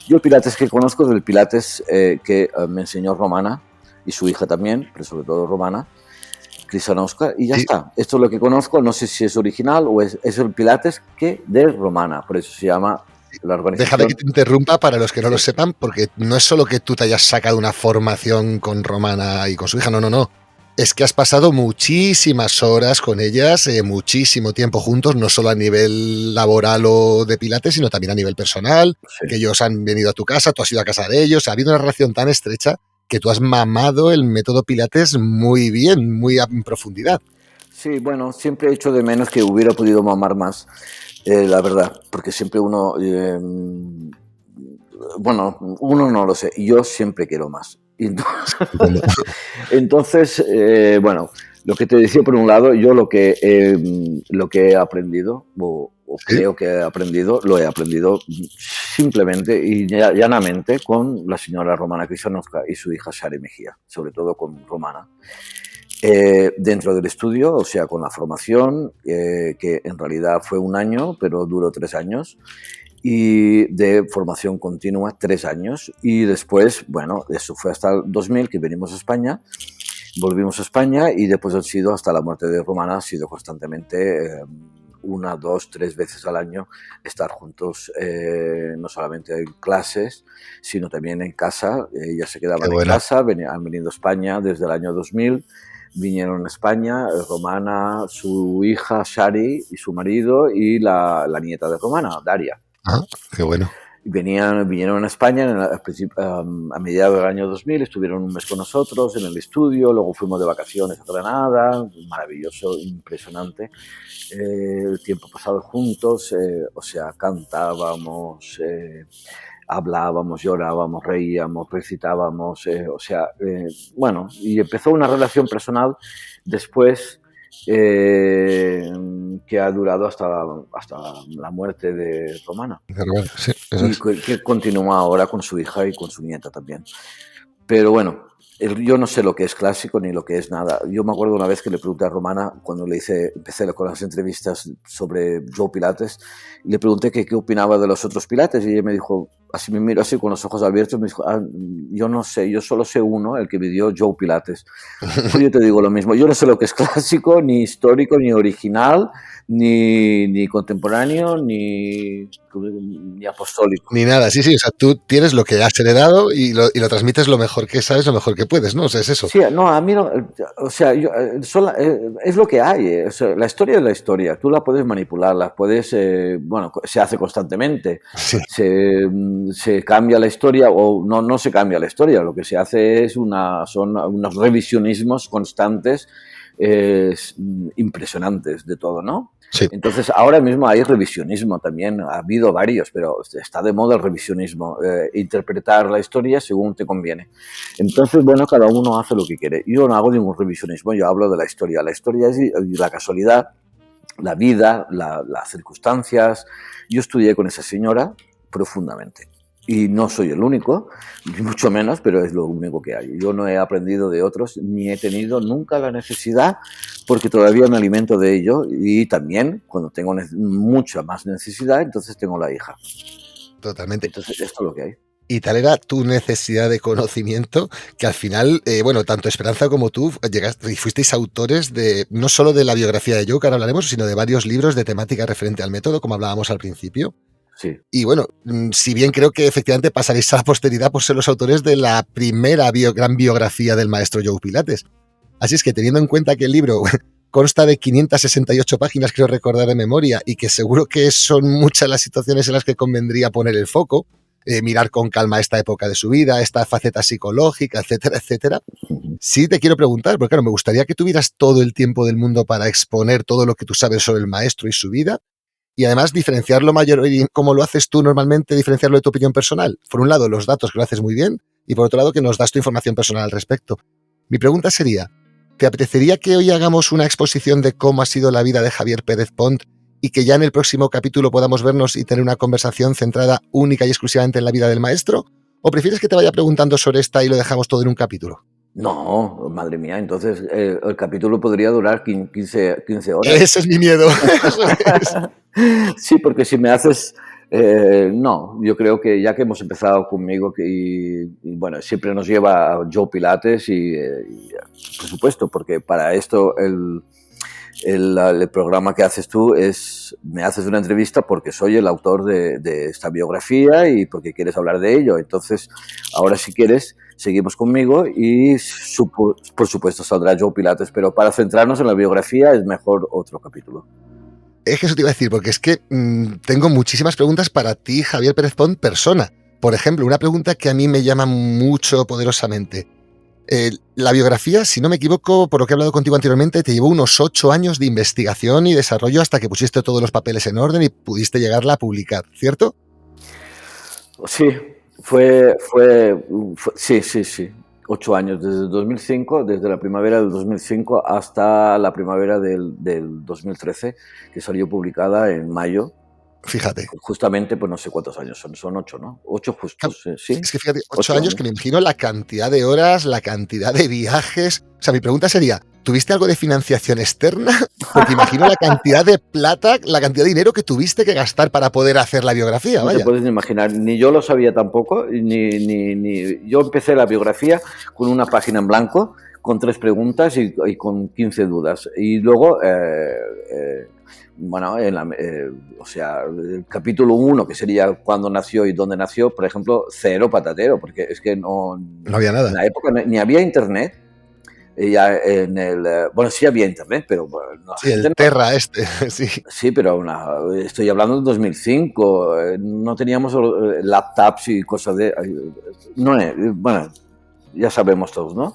Yo el Pilates que conozco es el Pilates que me enseñó Romana y su hija también, pero sobre todo Romana, Krisanowska, y ya Sí, está. Esto es lo que conozco, no sé si es original o es el Pilates que de Romana, por eso se llama la déjame que organización. te interrumpa para los que no lo Sí, sepan, porque no es solo que tú te hayas sacado una formación con Romana y con su hija, no, no, no. Es que has pasado muchísimas horas con ellas, muchísimo tiempo juntos, no solo a nivel laboral o de Pilates, sino también a nivel personal, sí. que ellos han venido a tu casa, tú has ido a casa de ellos, ha habido una relación tan estrecha que tú has mamado el método Pilates muy bien, muy en profundidad. Sí, bueno, siempre he hecho de menos que hubiera podido mamar más, la verdad, porque siempre uno, bueno, uno no lo sé, yo siempre quiero más. Y Estupendo. entonces, bueno, lo que te decía por un lado, yo lo que he aprendido, o ¿Sí? creo que he aprendido, lo he aprendido simplemente y llanamente con la señora Romana Krisanowska y su hija Shari Mejía, sobre todo con Romana. Dentro del estudio, o sea, con la formación, que en realidad fue un año, pero duró 3 años, y de formación continua 3 años, y después, bueno, eso fue hasta el 2000 que venimos a España, volvimos a España y después han sido, hasta la muerte de Romana, ha sido constantemente una, dos, tres veces al año estar juntos, no solamente en clases, sino también en casa. Ellas se Qué quedaban en bueno. casa, han venido a España desde el año 2000, vinieron a España, Romana, su hija Shari y su marido y la nieta de Romana, Daria. Ajá, qué bueno. Vinieron a España a mediados del año 2000, estuvieron un mes con nosotros en el estudio, luego fuimos de vacaciones a Granada, maravilloso, impresionante, el tiempo pasado juntos, o sea, cantábamos, hablábamos, llorábamos, reíamos, recitábamos, o sea, bueno, y empezó una relación personal después. que ha durado hasta la muerte de Romana. Sí, eso Y es. que continúa ahora con su hija y con su nieta también. Pero bueno, yo no sé lo que es clásico ni lo que es nada. Yo me acuerdo una vez que le pregunté a Romana, cuando empecé con las entrevistas sobre Joe Pilates, y le pregunté qué opinaba de los otros Pilates, y ella me dijo, así me miró así con los ojos abiertos, me dijo, yo no sé, yo solo sé uno, el que me dio Joe Pilates. Pues yo te digo lo mismo, yo no sé lo que es clásico, ni histórico, ni original, ni contemporáneo, ni apostólico. Ni nada, sí, o sea, tú tienes lo que has heredado y lo transmites lo mejor que sabes, lo mejor que puedes, ¿no? O sea, es eso. Sí, no, a mí no, o sea, es lo que hay, o sea, la historia es la historia, tú la puedes manipular, la puedes, bueno, se hace constantemente, Sí, se cambia la historia o no se cambia la historia, lo que se hace son unos revisionismos constantes, impresionantes de todo, ¿no? sí. Entonces, ahora mismo hay revisionismo también, ha habido varios, pero está de moda el revisionismo, interpretar la historia según te conviene. Entonces, bueno, cada uno hace lo que quiere. Yo no hago ningún revisionismo, yo hablo de la historia. La historia es la casualidad, la vida, las circunstancias. Yo estudié con esa señora profundamente. Y no soy el único, ni mucho menos, pero es lo único que hay. Yo no he aprendido de otros, ni he tenido nunca la necesidad, porque todavía me alimento de ello. Y también, cuando tengo mucha más necesidad, entonces tengo la hija. Totalmente. Entonces, esto es lo que hay. Y tal era tu necesidad de conocimiento que al final, bueno, tanto Esperanza como tú llegaste y fuisteis autores de no solo de la biografía de Joe, que ahora hablaremos, sino de varios libros de temática referente al método, como hablábamos al principio. Sí. Y bueno, si bien creo que efectivamente pasaréis a la posteridad por ser los autores de la primera gran biografía del maestro Joe Pilates. Así es que teniendo en cuenta que el libro consta de 568 páginas, quiero recordar de memoria, y que seguro que son muchas las situaciones en las que convendría poner el foco, mirar con calma esta época de su vida, esta faceta psicológica, etcétera, etcétera. Sí te quiero preguntar, porque claro, me gustaría que tuvieras todo el tiempo del mundo para exponer todo lo que tú sabes sobre el maestro y su vida, y además diferenciarlo mayor, y como lo haces tú normalmente, diferenciarlo de tu opinión personal. Por un lado, los datos, que lo haces muy bien, y por otro lado, que nos das tu información personal al respecto. Mi pregunta sería, ¿te apetecería que hoy hagamos una exposición de cómo ha sido la vida de Javier Pérez Pont y que ya en el próximo capítulo podamos vernos y tener una conversación centrada única y exclusivamente en la vida del maestro? ¿O prefieres que te vaya preguntando sobre esta y lo dejamos todo en un capítulo? No, madre mía, entonces el capítulo podría durar 15 horas. Ese es mi miedo. Eso es. Sí, porque si me haces... no, yo creo que ya que hemos empezado conmigo y bueno, siempre nos lleva a Joe Pilates y por supuesto, porque para esto el programa que haces tú me haces una entrevista porque soy el autor de esta biografía y porque quieres hablar de ello. Entonces, ahora si quieres, seguimos conmigo y por supuesto saldrá Joe Pilates, pero para centrarnos en la biografía es mejor otro capítulo. Es que eso te iba a decir, porque es que tengo muchísimas preguntas para ti, Javier Pérez Pont, persona. Por ejemplo, una pregunta que a mí me llama mucho poderosamente. La biografía, si no me equivoco, por lo que he hablado contigo anteriormente, te llevó unos 8 años de investigación y desarrollo hasta que pusiste todos los papeles en orden y pudiste llegarla a publicar, ¿cierto? Sí, sí. 8 años, desde 2005, desde la primavera del 2005 hasta la primavera del 2013, que salió publicada en mayo. Fíjate. Justamente, pues no sé cuántos años son 8, ¿no? 8 justos, sí. Es que fíjate, 8 años que me imagino la cantidad de horas, la cantidad de viajes. O sea, mi pregunta sería, ¿tuviste algo de financiación externa? Porque imagino la cantidad de plata, la cantidad de dinero que tuviste que gastar para poder hacer la biografía, No te puedes imaginar, ni yo lo sabía tampoco, ni yo empecé la biografía con una página en blanco, con 3 preguntas y con 15 dudas. Y luego, bueno, o sea, el capítulo 1, que sería cuándo nació y dónde nació, por ejemplo, cero patatero, porque es que no había nada. En la época ni había internet. Ya bueno, sí había internet, pero bueno, sí, el Terra sí. Sí, pero estoy hablando de 2005, no teníamos laptops y cosas bueno, ya sabemos todos, ¿no?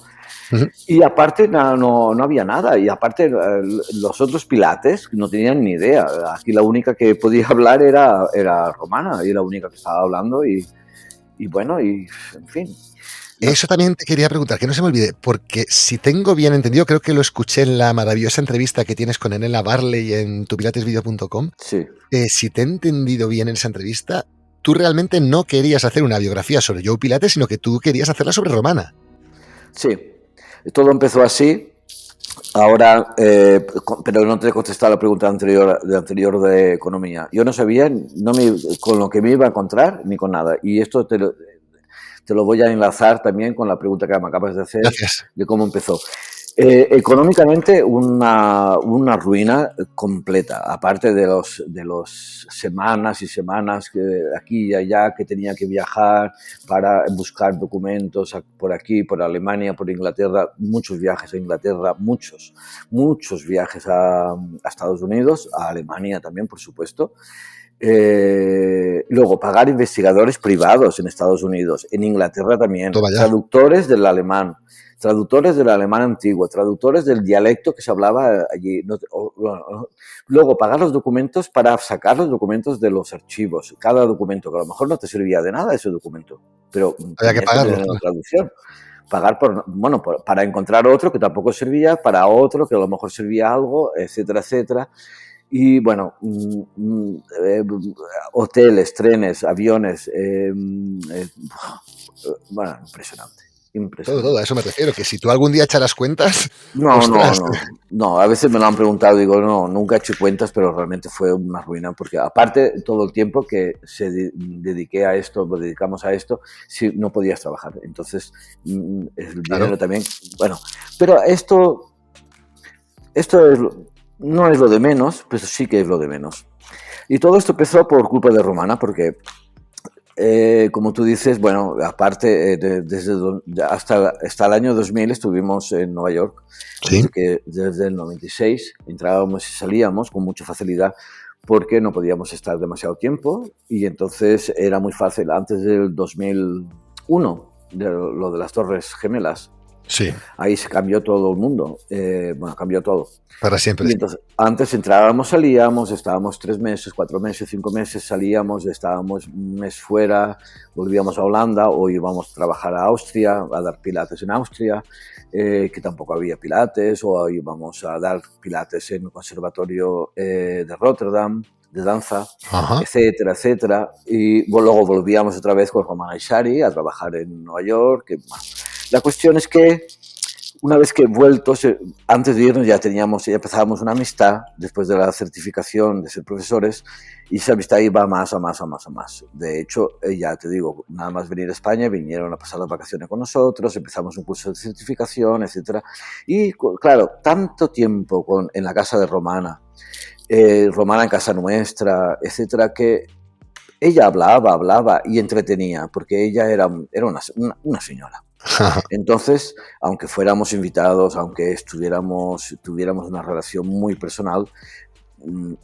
Uh-huh. Y aparte no había nada, y aparte los otros pilates no tenían ni idea. Aquí la única que podía hablar era Romana, y la única que estaba hablando, y bueno, y en fin. Eso también te quería preguntar, que no se me olvide, porque si tengo bien entendido, creo que lo escuché en la maravillosa entrevista que tienes con Enela Barley en tupilatesvideo.com. Sí. Si te he entendido bien en esa entrevista, tú realmente no querías hacer una biografía sobre Joe Pilates, sino que tú querías hacerla sobre Romana. Sí, todo empezó así. Ahora, pero no te he contestado la pregunta anterior de economía. Yo no sabía con lo que me iba a encontrar ni con nada. Y esto te lo voy a enlazar también con la pregunta que me acabas de hacer Gracias. de cómo empezó. Económicamente, una ruina completa, aparte de los semanas y semanas que aquí y allá que tenía que viajar para buscar documentos por aquí, por Alemania, por Inglaterra, muchos viajes a Inglaterra, muchos viajes a Estados Unidos, a Alemania también, por supuesto. Luego, pagar investigadores privados en Estados Unidos, en Inglaterra también, traductores del alemán antiguo, traductores del dialecto que se hablaba allí. Luego, pagar los documentos para sacar los documentos de los archivos. Cada documento, que a lo mejor no te servía de nada ese documento, pero había que pagarlo. La traducción. Pagar para encontrar otro que tampoco servía, para otro que a lo mejor servía algo, etcétera, etcétera. Y bueno, hoteles, trenes, aviones, bueno, impresionante. Todo, a eso me refiero, que si tú algún día echaras cuentas... No, a veces me lo han preguntado, digo, no, nunca he hecho cuentas, pero realmente fue una ruina, porque aparte todo el tiempo que dedicamos a esto, sí, no podías trabajar, entonces el dinero también, bueno, pero esto no es lo de menos, pero sí que es lo de menos. Y todo esto empezó por culpa de Romana, porque como tú dices, bueno, aparte, hasta el año 2000 estuvimos en Nueva York, ¿sí? Porque desde el 96 entrábamos y salíamos con mucha facilidad porque no podíamos estar demasiado tiempo y entonces era muy fácil. Antes del 2001, lo de las Torres Gemelas, sí. Ahí se cambió todo el mundo, cambió todo. Para siempre. Y entonces, antes entrábamos, salíamos, estábamos 3 meses, 4 meses, 5 meses, salíamos, estábamos un mes fuera, volvíamos a Holanda o íbamos a trabajar a Austria, a dar pilates en Austria, que tampoco había pilates, o íbamos a dar pilates en el conservatorio de Rotterdam, de danza, etcétera, etcétera. Y luego volvíamos otra vez con Romana Ishari a trabajar en Nueva York. La cuestión es que una vez que vueltos, antes de irnos ya empezábamos una amistad después de la certificación de ser profesores y esa amistad iba más a más. De hecho, ya te digo, nada más venir a España, vinieron a pasar las vacaciones con nosotros, empezamos un curso de certificación, etcétera. Y claro, tanto tiempo en la casa de Romana, Romana en casa nuestra, etcétera, que ella hablaba y entretenía, porque ella era una señora. Entonces, aunque fuéramos invitados, aunque tuviéramos una relación muy personal,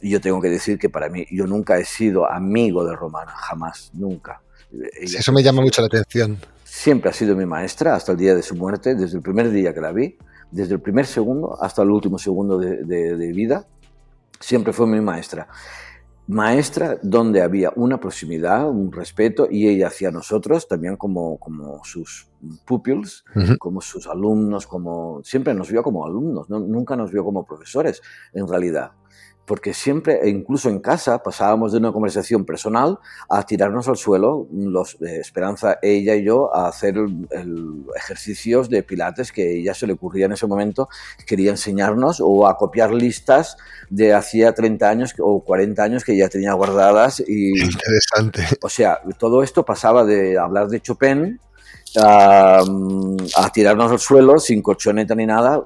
yo tengo que decir que para mí, yo nunca he sido amigo de Romana, jamás, nunca. Sí, eso me llama mucho la atención. Siempre ha sido mi maestra hasta el día de su muerte, desde el primer día que la vi, desde el primer segundo hasta el último segundo de vida, siempre fue mi maestra. Maestra donde había una proximidad, un respeto, y ella hacia nosotros también como sus pupils, como sus alumnos, siempre nos vio como alumnos, nunca nos vio como profesores, en realidad. Porque siempre, incluso en casa, pasábamos de una conversación personal a tirarnos al suelo, Esperanza, ella y yo, a hacer ejercicios de pilates que a ella se le ocurría en ese momento, quería enseñarnos, o a copiar listas de hacía 30 años o 40 años que ya tenía guardadas. Interesante. O sea, todo esto pasaba de hablar de Chopin a tirarnos al suelo sin colchoneta ni nada,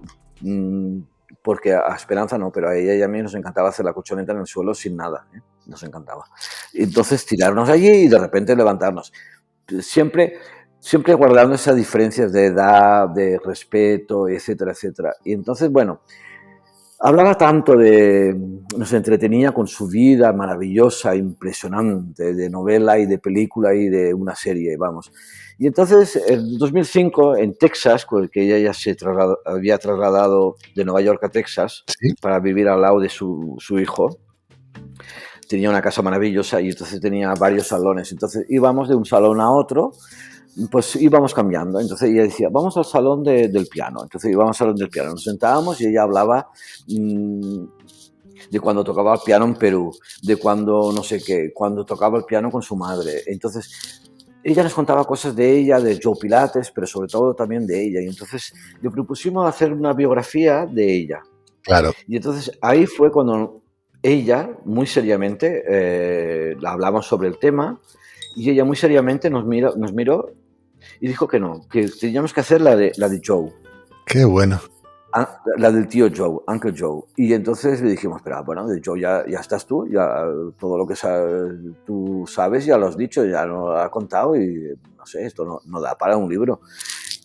porque a Esperanza no, pero a ella y a mí nos encantaba hacer la colchoneta en el suelo sin nada, nos encantaba. Entonces tirarnos allí y de repente levantarnos. Siempre guardando esas diferencias de edad, de respeto, etcétera, etcétera. Y entonces, bueno, hablaba tanto nos entretenía con su vida maravillosa, impresionante, de novela y de película y de una serie, vamos. Y entonces, en 2005, en Texas, porque ella ya había trasladado de Nueva York a Texas, ¿sí?, para vivir al lado de su hijo, tenía una casa maravillosa y entonces tenía varios salones. Entonces íbamos de un salón a otro pues íbamos cambiando. Entonces ella decía, vamos al salón del piano. Entonces íbamos al salón del piano, nos sentábamos y ella hablaba de cuando tocaba el piano en Perú, de cuando no sé qué, cuando tocaba el piano con su madre. Entonces ella nos contaba cosas de ella, de Joe Pilates, pero sobre todo también de ella. Y entonces le propusimos hacer una biografía de ella. Claro. Y entonces ahí fue cuando ella, muy seriamente, hablamos sobre el tema, y ella muy seriamente nos miró y dijo que no, que teníamos que hacer la de Joe. Qué bueno. La del tío Joe, Uncle Joe. Y entonces le dijimos, pero bueno, de Joe ya estás tú, ya todo lo que tú sabes ya lo has dicho, ya lo has contado y no sé, esto no da para un libro.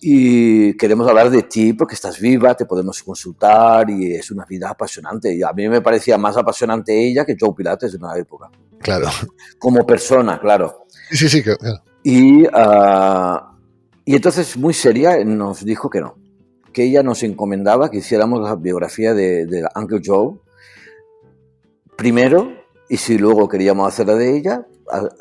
Y queremos hablar de ti porque estás viva, te podemos consultar y es una vida apasionante. Y a mí me parecía más apasionante ella que Joe Pilates en una época. Claro. Como persona, claro. Sí, claro. Y entonces, muy seria, nos dijo que no, que ella nos encomendaba que hiciéramos la biografía de Uncle Joe primero, y si luego queríamos hacer la de ella,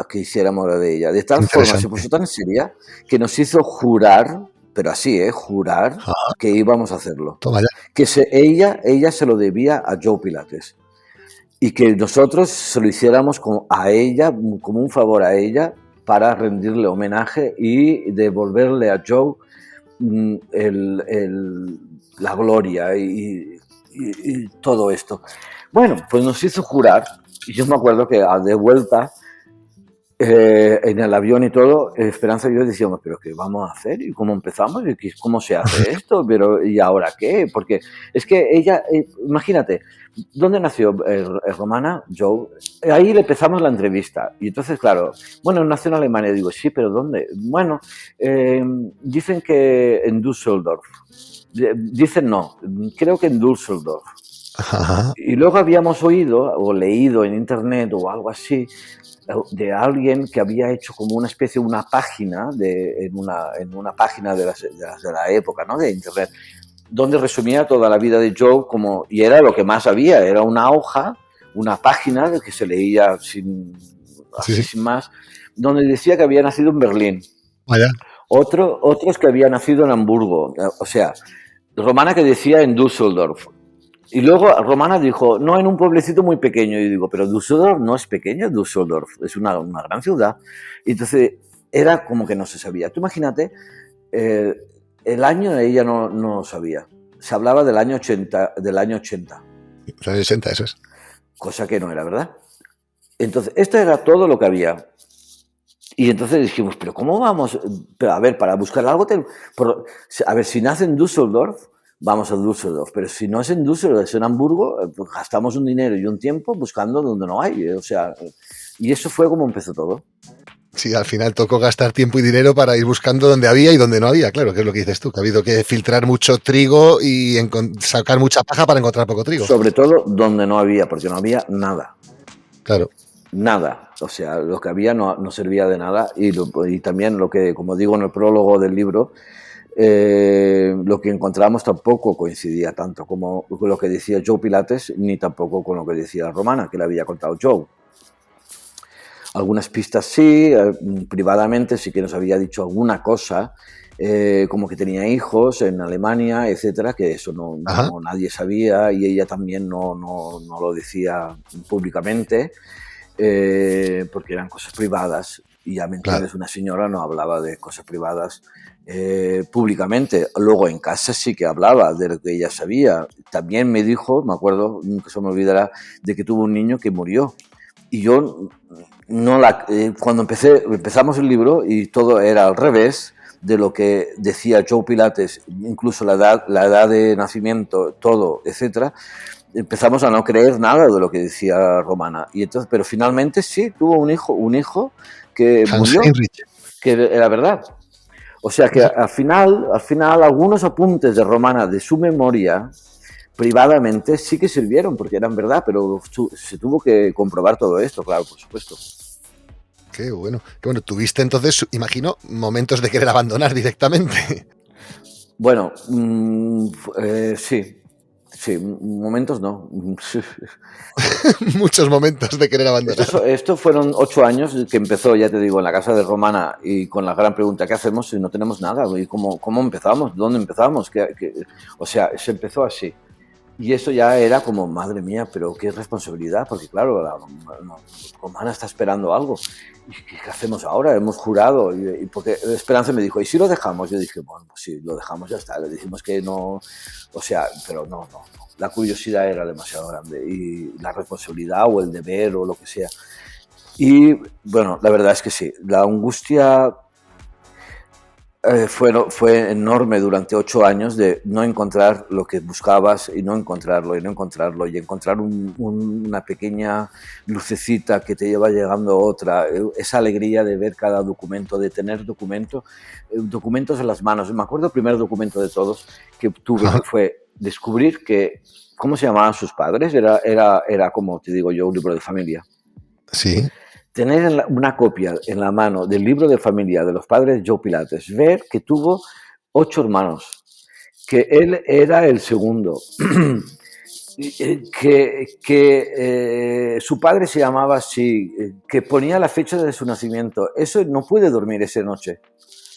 que hiciéramos la de ella. De tal forma se puso tan seria que nos hizo jurar, pero así, jurar que íbamos a hacerlo. Toma ya. Que ella se lo debía a Joe Pilates y que nosotros se lo hiciéramos a ella, como un favor a ella, para rendirle homenaje y devolverle a Joe la gloria y todo esto. Bueno, pues nos hizo jurar, y yo me acuerdo que de vuelta en el avión y todo, Esperanza y yo decíamos, pero ¿qué vamos a hacer? ¿Y cómo empezamos? ¿Y cómo se hace esto? Pero ¿y ahora qué? Porque es que ella, imagínate, ¿dónde nació Romana? Joe. Ahí le empezamos la entrevista. Y entonces, claro, bueno, nació en Alemania. Digo, sí, pero ¿dónde? Bueno, dicen que en Düsseldorf. Dicen no, creo que en Düsseldorf. Ajá. Y luego habíamos oído o leído en internet o algo así de alguien que había hecho como una especie de una página en una página de la época, ¿no? De internet, donde resumía toda la vida de Joe y era lo que más había, era una hoja, una página que se leía sin más, donde decía que había nacido en Berlín. Vaya. Otros que había nacido en Hamburgo, o sea, Romana que decía en Düsseldorf. Y luego Romana dijo, no, en un pueblecito muy pequeño. Y digo, pero Düsseldorf no es pequeño, Düsseldorf es una gran ciudad. Y entonces era como que no se sabía. Tú imagínate, el año ella no sabía. Se hablaba del año 80. Del año 80. Los años 80, eso es. Cosa que no era, ¿verdad? Entonces, esto era todo lo que había. Y entonces dijimos, pero ¿cómo vamos? Pero a ver, para buscar algo, a ver, si nace en Düsseldorf, vamos a Düsseldorf, pero si no es en Düsseldorf, es en Hamburgo, pues gastamos un dinero y un tiempo buscando donde no hay, o sea, y eso fue como empezó todo. Sí, al final tocó gastar tiempo y dinero para ir buscando donde había y donde no había, claro, que es lo que dices tú, que ha habido que filtrar mucho trigo y sacar mucha paja para encontrar poco trigo. Sobre todo donde no había, porque no había nada. Claro. Nada, o sea, lo que había no servía de nada y también lo que, como digo en el prólogo del libro, lo que encontramos tampoco coincidía tanto como con lo que decía Joe Pilates, ni tampoco con lo que decía Romana, que le había contado Joe. Algunas pistas sí, privadamente sí que nos había dicho alguna cosa, como que tenía hijos en Alemania, etcétera, que eso no nadie sabía y ella también no lo decía públicamente, porque eran cosas privadas. Y ya me entiendes, una señora no hablaba de cosas privadas públicamente. Luego en casa sí que hablaba de lo que ella sabía. También me dijo, me acuerdo, nunca se me olvidará, de que tuvo un niño que murió. Y yo, cuando empezamos el libro y todo era al revés de lo que decía Joe Pilates, incluso la edad de nacimiento, todo, etcétera, empezamos a no creer nada de lo que decía Romana. Y entonces, pero finalmente sí, tuvo un hijo que murió, que era verdad. O sea que al final, algunos apuntes de Romana de su memoria, privadamente, sí que sirvieron, porque eran verdad, pero se tuvo que comprobar todo esto, claro, por supuesto. Qué bueno. Tuviste entonces, imagino, momentos de querer abandonar directamente. Bueno, sí. Sí, momentos no. Muchos momentos de querer abandonar. Esto fueron 8 años que empezó, ya te digo, en la casa de Romana y con la gran pregunta, ¿qué hacemos si no tenemos nada? ¿Y cómo empezamos? ¿Dónde empezamos? O sea, se empezó así. Y eso ya era como, madre mía, pero qué responsabilidad, porque claro, la Romana está esperando algo. ¿Y qué hacemos ahora? Hemos jurado. Y porque Esperanza me dijo, ¿y si lo dejamos? Yo dije, bueno, pues sí, lo dejamos, ya está. Le dijimos que no, o sea, pero no. La curiosidad era demasiado grande y la responsabilidad o el deber o lo que sea. Y bueno, la verdad es que sí, la angustia fue enorme durante 8 años de no encontrar lo que buscabas y no encontrarlo y encontrar una pequeña lucecita que te lleva llegando otra, esa alegría de ver cada documento, de tener documentos en las manos. Me acuerdo el primer documento de todos que tuve, que fue descubrir que cómo se llamaban sus padres, era como te digo yo, un libro de familia. Sí. Tener una copia en la mano del libro de familia de los padres Joe Pilates, ver que tuvo 8 hermanos, que él era el segundo, que su padre se llamaba así, que ponía la fecha de su nacimiento. Eso no pude dormir esa noche.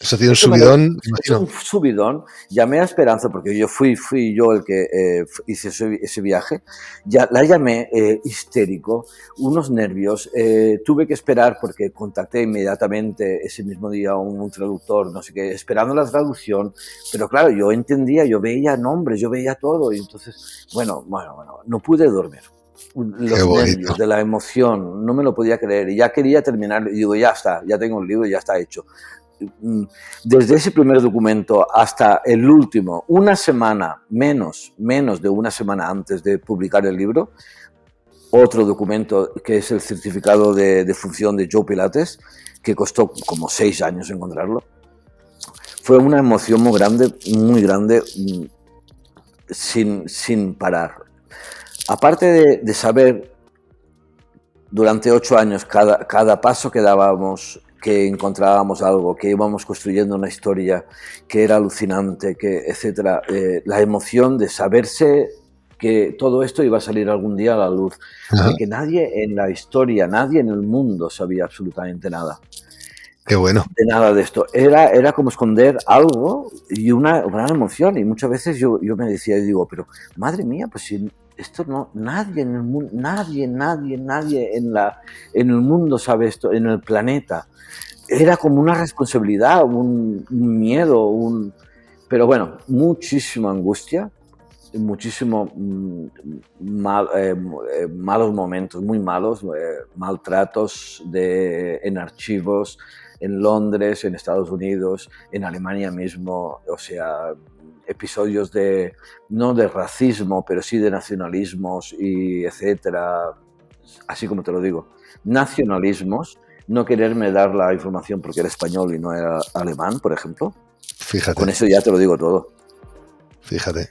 Eso tiene un subidón. Es un subidón. Llamé a Esperanza, porque fui yo el que hice ese viaje. La llamé histérico, unos nervios. Tuve que esperar porque contacté inmediatamente ese mismo día a un traductor, no sé qué, esperando la traducción. Pero claro, yo entendía, yo veía nombres, yo veía todo. Y entonces, bueno, no pude dormir. Los nervios de la emoción, no me lo podía creer. Y ya quería terminar. Y digo, ya está, ya tengo un libro, ya está hecho. Desde ese primer documento hasta el último, una semana, menos de una semana antes de publicar el libro, otro documento que es el certificado de función de Joe Pilates, que costó como 6 años encontrarlo. Fue una emoción muy grande, sin parar. Aparte de saber durante 8 años cada paso que dábamos, que encontrábamos algo, que íbamos construyendo una historia que era alucinante, etcétera. La emoción de saberse que todo esto iba a salir algún día a la luz, de que nadie en la historia, nadie en el mundo sabía absolutamente nada. Qué bueno. De nada de esto. Era como esconder algo y una gran emoción. Y muchas veces yo me decía, y digo, pero madre mía, pues si esto no, nadie en el mundo, nadie en el mundo sabe esto, en el planeta. Era como una responsabilidad, un miedo, pero bueno, muchísima angustia, muchísimo malos momentos, muy malos, maltratos en archivos, en Londres, en Estados Unidos, en Alemania mismo, o sea, episodios no de racismo, pero sí de nacionalismos y etcétera, así como te lo digo, nacionalismos. No quererme dar la información porque era español y no era alemán, por ejemplo. Fíjate. Con eso ya te lo digo todo. Fíjate,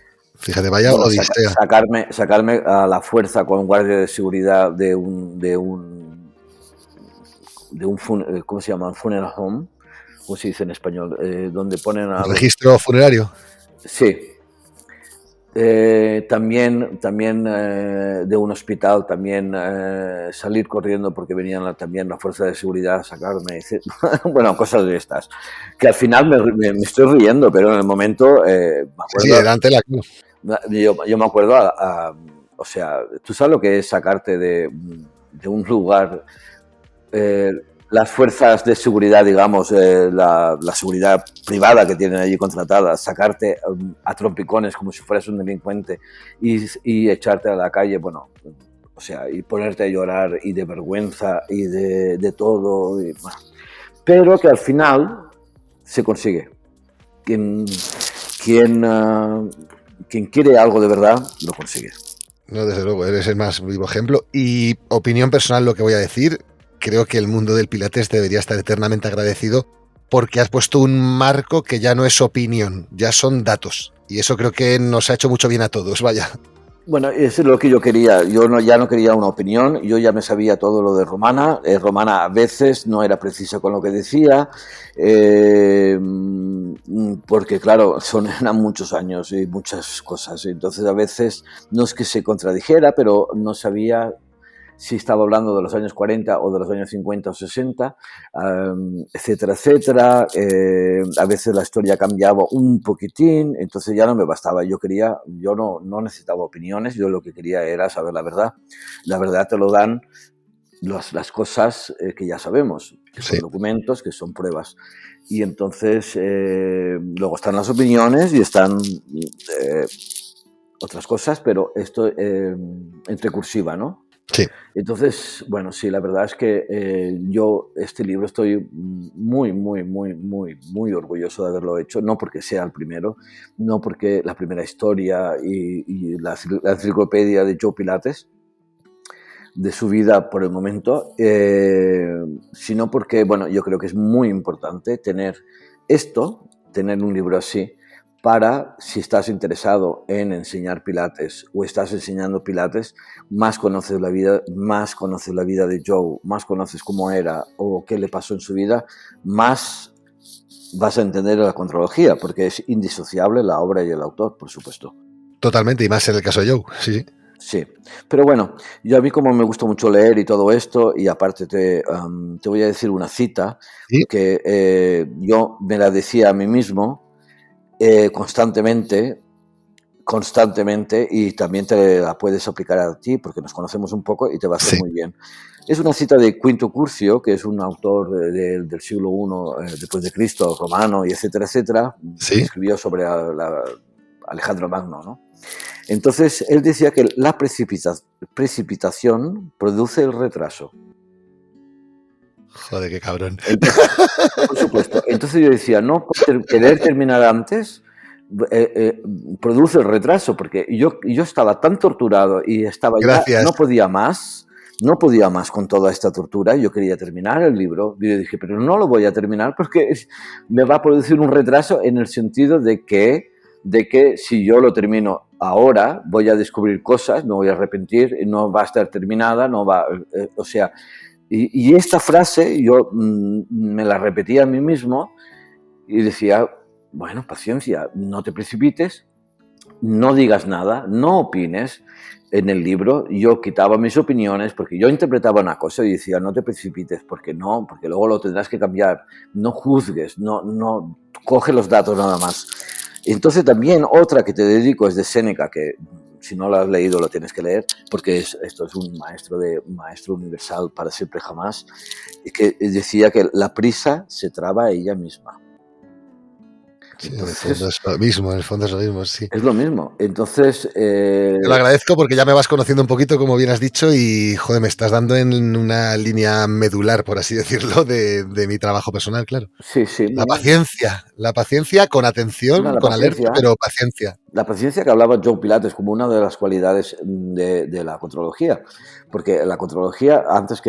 vaya odisea. Sacarme a la fuerza con guardia de seguridad de un ¿cómo se llama? Funeral home, ¿cómo se dice en español? Donde ponen a registro funerario. Sí. También de un hospital, también salir corriendo porque venían también la fuerza de seguridad a sacarme, bueno, cosas de estas, que al final me estoy riendo, pero en el momento me acuerdo, sí, delante yo me acuerdo, o sea, tú sabes lo que es sacarte de un lugar, las fuerzas de seguridad, digamos, la seguridad privada que tienen allí contratada, sacarte a trompicones como si fueras un delincuente y echarte a la calle, bueno, o sea, y ponerte a llorar y de vergüenza y de todo, y, bueno, pero que al final se consigue. Quien quiere algo de verdad, lo consigue. No, desde luego, eres el más vivo ejemplo. Y opinión personal, lo que voy a decir, creo que el mundo del Pilates debería estar eternamente agradecido porque has puesto un marco que ya no es opinión, ya son datos. Y eso creo que nos ha hecho mucho bien a todos, vaya. Bueno, eso es lo que yo quería. Yo ya no quería una opinión, yo ya me sabía todo lo de Romana. Romana a veces no era precisa con lo que decía, porque claro, eran muchos años y muchas cosas. Entonces a veces no es que se contradijera, pero no sabía si estaba hablando de los años 40 o de los años 50 o 60, etcétera, etcétera. A veces la historia cambiaba un poquitín, entonces ya no me bastaba. Yo no necesitaba opiniones, yo lo que quería era saber la verdad. La verdad te lo dan las cosas que ya sabemos, que son documentos, que son pruebas. Y entonces luego están las opiniones y están otras cosas, pero esto entre cursiva, ¿no? Sí. Entonces, bueno, sí, la verdad es que yo este libro estoy muy, muy, muy, muy, muy orgulloso de haberlo hecho, no porque sea el primero, no porque la primera historia y la enciclopedia de Joe Pilates, de su vida por el momento, sino porque, bueno, yo creo que es muy importante tener un libro así, para, si estás interesado en enseñar Pilates o estás enseñando Pilates, más conoces la vida de Joe, más conoces cómo era o qué le pasó en su vida, más vas a entender la contrología, porque es indisociable la obra y el autor, por supuesto. Totalmente, y más en el caso de Joe, sí. Sí, pero bueno, yo a mí como me gusta mucho leer y todo esto, y aparte te voy a decir una cita, ¿Sí? porque yo me la decía a mí mismo constantemente, y también te la puedes aplicar a ti, porque nos conocemos un poco y te va a hacer muy bien. Es una cita de Quinto Curcio, que es un autor del siglo I después de Cristo, romano, y etcétera, etcétera, que escribió sobre Alejandro Magno, ¿no? Entonces, él decía que la precipitación produce el retraso. Joder, qué cabrón. Entonces, por supuesto. Entonces yo decía, no querer terminar antes produce el retraso, porque yo estaba tan torturado y estaba Gracias. ya, no podía más con toda esta tortura. Yo quería terminar el libro y yo dije, pero no lo voy a terminar porque me va a producir un retraso en el sentido de que si yo lo termino ahora, voy a descubrir cosas, me voy a arrepentir, no va a estar terminada, no va, o sea, y esta frase yo me la repetía a mí mismo y decía, bueno, paciencia, no te precipites, no digas nada, no opines. En el libro yo quitaba mis opiniones porque yo interpretaba una cosa y decía, no te precipites, porque luego lo tendrás que cambiar, no juzgues, no coge los datos nada más. Entonces también otra que te dedico es de Séneca, que si no lo has leído lo tienes que leer, porque esto es un maestro universal para siempre jamás, que decía que la prisa se traba a ella misma. Sí, entonces, en el fondo es lo mismo, sí. Es lo mismo. Entonces... Te lo agradezco porque ya me vas conociendo un poquito, como bien has dicho, y, joder, me estás dando en una línea medular, por así decirlo, de mi trabajo personal, claro. Sí, sí. La paciencia con atención, con alerta, pero paciencia. La paciencia que hablaba Joe Pilates como una de las cualidades de la contrología, porque la contrología, antes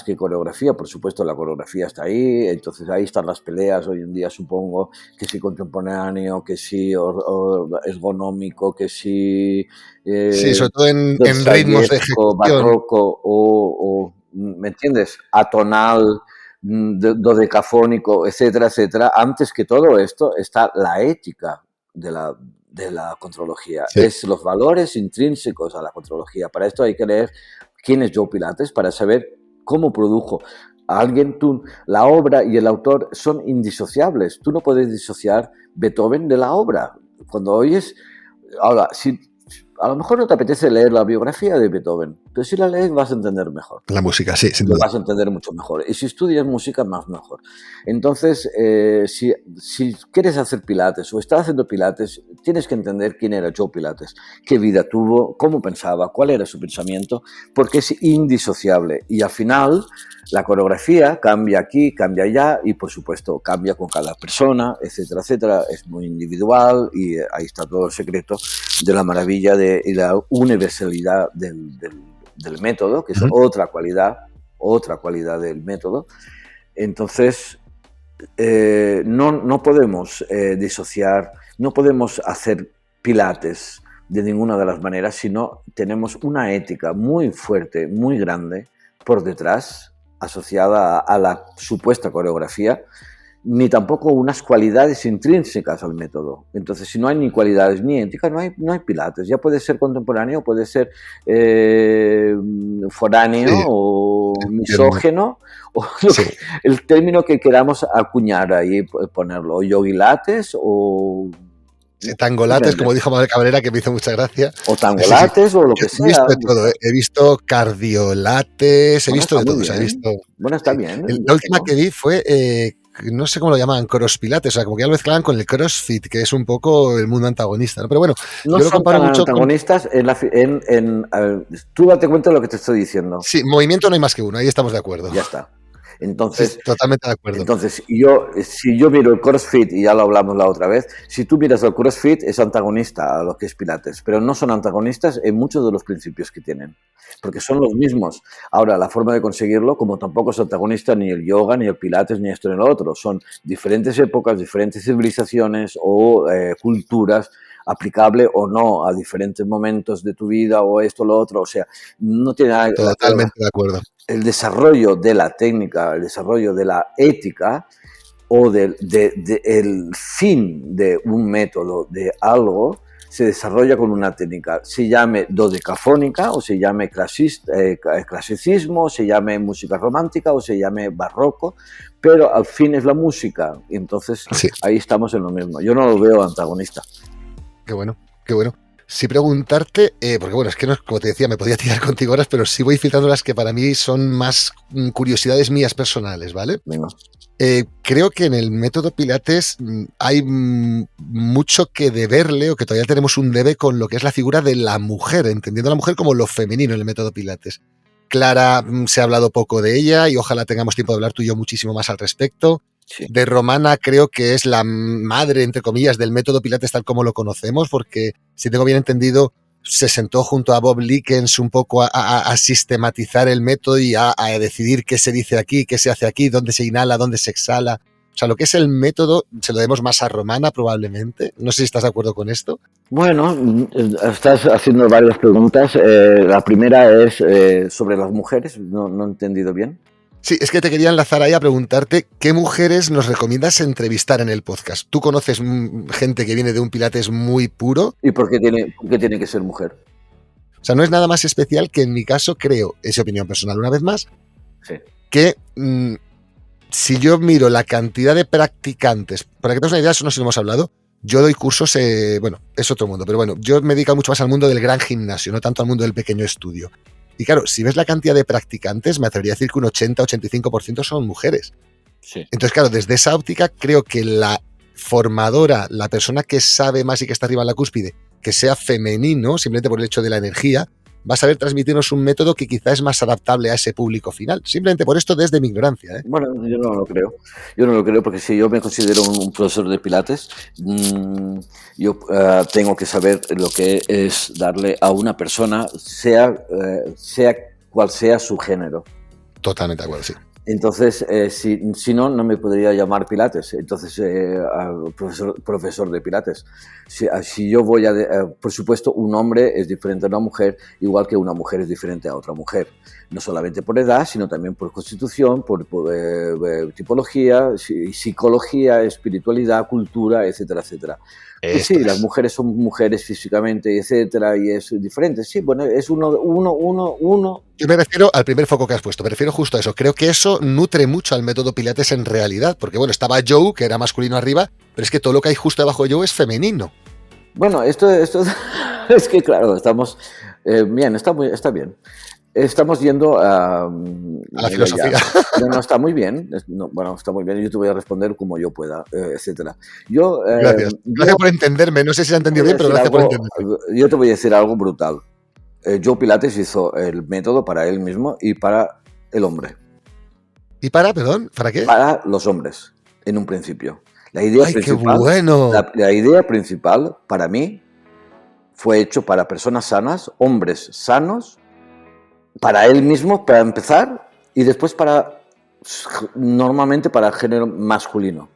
que coreografía, por supuesto, la coreografía está ahí, entonces ahí están las peleas hoy en día, supongo, que si contemporáneo, que si ergonómico, que si... sí, sobre todo en ritmos de ejecución. Barroco o, ¿me entiendes? Atonal, dodecafónico, etcétera, etcétera. Antes que todo esto está la ética de la contrología, es los valores intrínsecos a la contrología. Para esto hay que leer quién es Joe Pilates para saber cómo produjo a alguien. La obra y el autor son indisociables. Tú no puedes disociar Beethoven de la obra. Cuando oyes... Ahora, a lo mejor no te apetece leer la biografía de Beethoven, pero si la lees vas a entender mejor. La música, sí, sin duda. duda. Vas a entender mucho mejor. Y si estudias música, más mejor. Entonces, si quieres hacer Pilates o estás haciendo Pilates, tienes que entender quién era Joe Pilates, qué vida tuvo, cómo pensaba, cuál era su pensamiento, porque es indisociable. Y al final, la coreografía cambia aquí, cambia allá y, por supuesto, cambia con cada persona, etcétera, etcétera. Es muy individual y ahí está todo el secreto de la maravilla y la universalidad del método, que es otra cualidad del método. Entonces, no podemos disociar, no podemos hacer Pilates de ninguna de las maneras, sino tenemos una ética muy fuerte, muy grande por detrás, asociada a la supuesta coreografía, ni tampoco unas cualidades intrínsecas al método. Entonces, si no hay ni cualidades ni ética, no hay pilates. Ya puede ser contemporáneo, puede ser foráneo, Sí, o entiendo. misógeno, o Sí. el término que queramos acuñar ahí, ponerlo, o yogilates, o Sí, tangolates, ¿comprendes? como dijo Manuel Cabrera, que me hizo mucha gracia. O Sí, sí. tangolates, o lo Yo que he visto sea, de todo, ¿eh? He visto cardiolates, he bueno, visto está de muy todo. O sea, he bien. visto. Bueno, está Sí. bien, La última déjalo. que vi fue, no sé cómo lo llaman, crosspilates. O sea, como que ya lo mezclaban con el crossfit, que es un poco el mundo antagonista, ¿no? Pero bueno, No yo lo son comparo tan mucho con. antagonistas tú date cuenta de lo que te estoy diciendo. Sí, movimiento no hay más que uno, ahí estamos de acuerdo. Ya está. Sí, Entonces, totalmente de acuerdo. si yo miro el CrossFit, y ya lo hablamos la otra vez, si tú miras el CrossFit, es antagonista a lo que es Pilates, pero no son antagonistas en muchos de los principios que tienen, porque son los mismos. Ahora, la forma de conseguirlo, como tampoco es antagonista ni el yoga, ni el Pilates, ni esto ni lo otro, son diferentes épocas, diferentes civilizaciones o culturas, aplicable o no a diferentes momentos de tu vida, o esto o lo otro, o sea, no tiene nada que ver. Totalmente de acuerdo. El desarrollo de la técnica, el desarrollo de la ética, o el fin de un método, de algo, se desarrolla con una técnica, se llame dodecafónica, o se llame clasicismo, o se llame música romántica, o se llame barroco, pero al fin es la música, y entonces Sí. ahí estamos en lo mismo. Yo no lo veo antagonista. Qué bueno, qué bueno. Sí preguntarte, porque bueno, es que no, como te decía, me podía tirar contigo horas, pero sí voy filtrando las que para mí son más curiosidades mías personales, ¿vale? Venga. Creo que en el método Pilates hay mucho que deberle, o que todavía tenemos un debe con lo que es la figura de la mujer, entendiendo a la mujer como lo femenino en el método Pilates. Clara, se ha hablado poco de ella y ojalá tengamos tiempo de hablar tú y yo muchísimo más al respecto. Sí. De Romana creo que es la madre, entre comillas, del método Pilates tal como lo conocemos, porque si tengo bien entendido, se sentó junto a Bob Likens un poco a sistematizar el método y a decidir qué se dice aquí, qué se hace aquí, dónde se inhala, dónde se exhala. O sea, lo que es el método se lo debemos más a Romana probablemente. No sé si estás de acuerdo con esto. Bueno, estás haciendo varias preguntas. La primera es sobre las mujeres, no he entendido bien. Sí, es que te quería enlazar ahí a preguntarte qué mujeres nos recomiendas entrevistar en el podcast. ¿Tú conoces gente que viene de un Pilates muy puro? ¿Y por qué tiene que ser mujer? O sea, no es nada más especial que en mi caso creo, es opinión personal una vez más, Sí. que si yo miro la cantidad de practicantes, para que te hagas una idea, eso no sé si lo hemos hablado, yo doy cursos, bueno, es otro mundo, pero bueno, yo me dedico mucho más al mundo del gran gimnasio, no tanto al mundo del pequeño estudio. Y claro, si ves la cantidad de practicantes, me atrevería a decir que un 80-85% son mujeres. Sí. Entonces, claro, desde esa óptica creo que la formadora, la persona que sabe más y que está arriba en la cúspide, que sea femenino, simplemente por el hecho de la energía, va a saber transmitirnos un método que quizá es más adaptable a ese público final. Simplemente por esto desde mi ignorancia, ¿eh? Bueno, yo no lo creo. Yo no lo creo porque si yo me considero un profesor de Pilates, yo tengo que saber lo que es darle a una persona, sea cual sea su género. Totalmente de acuerdo, sí. Entonces, si no, no me podría llamar Pilates. Entonces, profesor de Pilates. Si yo voy por supuesto, un hombre es diferente a una mujer, igual que una mujer es diferente a otra mujer. No solamente por edad, sino también por constitución, por tipología, psicología, espiritualidad, cultura, etcétera, etcétera. Pues Esto sí, las es. mujeres son mujeres físicamente, etcétera, y es diferente. Sí, bueno, es uno. Yo me refiero al primer foco que has puesto, me refiero justo a eso. Creo que eso nutre mucho al método Pilates en realidad, porque bueno, estaba Joe, que era masculino arriba, pero es que todo lo que hay justo debajo de Joe es femenino. Bueno, esto es que claro, estamos bien, está bien. Estamos yendo A la filosofía. No, está muy bien. Bueno, está muy bien. Yo te voy a responder como yo pueda, etcétera. Yo, Gracias. Gracias yo por entenderme. No sé si se ha te entendido voy a bien, pero decir gracias por algo. entenderme. Yo te voy a decir algo brutal. Joe Pilates hizo el método para él mismo y para el hombre. ¿Y perdón? ¿Para qué? Para los hombres, en un principio. La idea ¡Ay, qué principal, bueno! la idea principal para mí fue hecho para personas sanas, hombres sanos, para él mismo, para empezar, y después normalmente para el género masculino.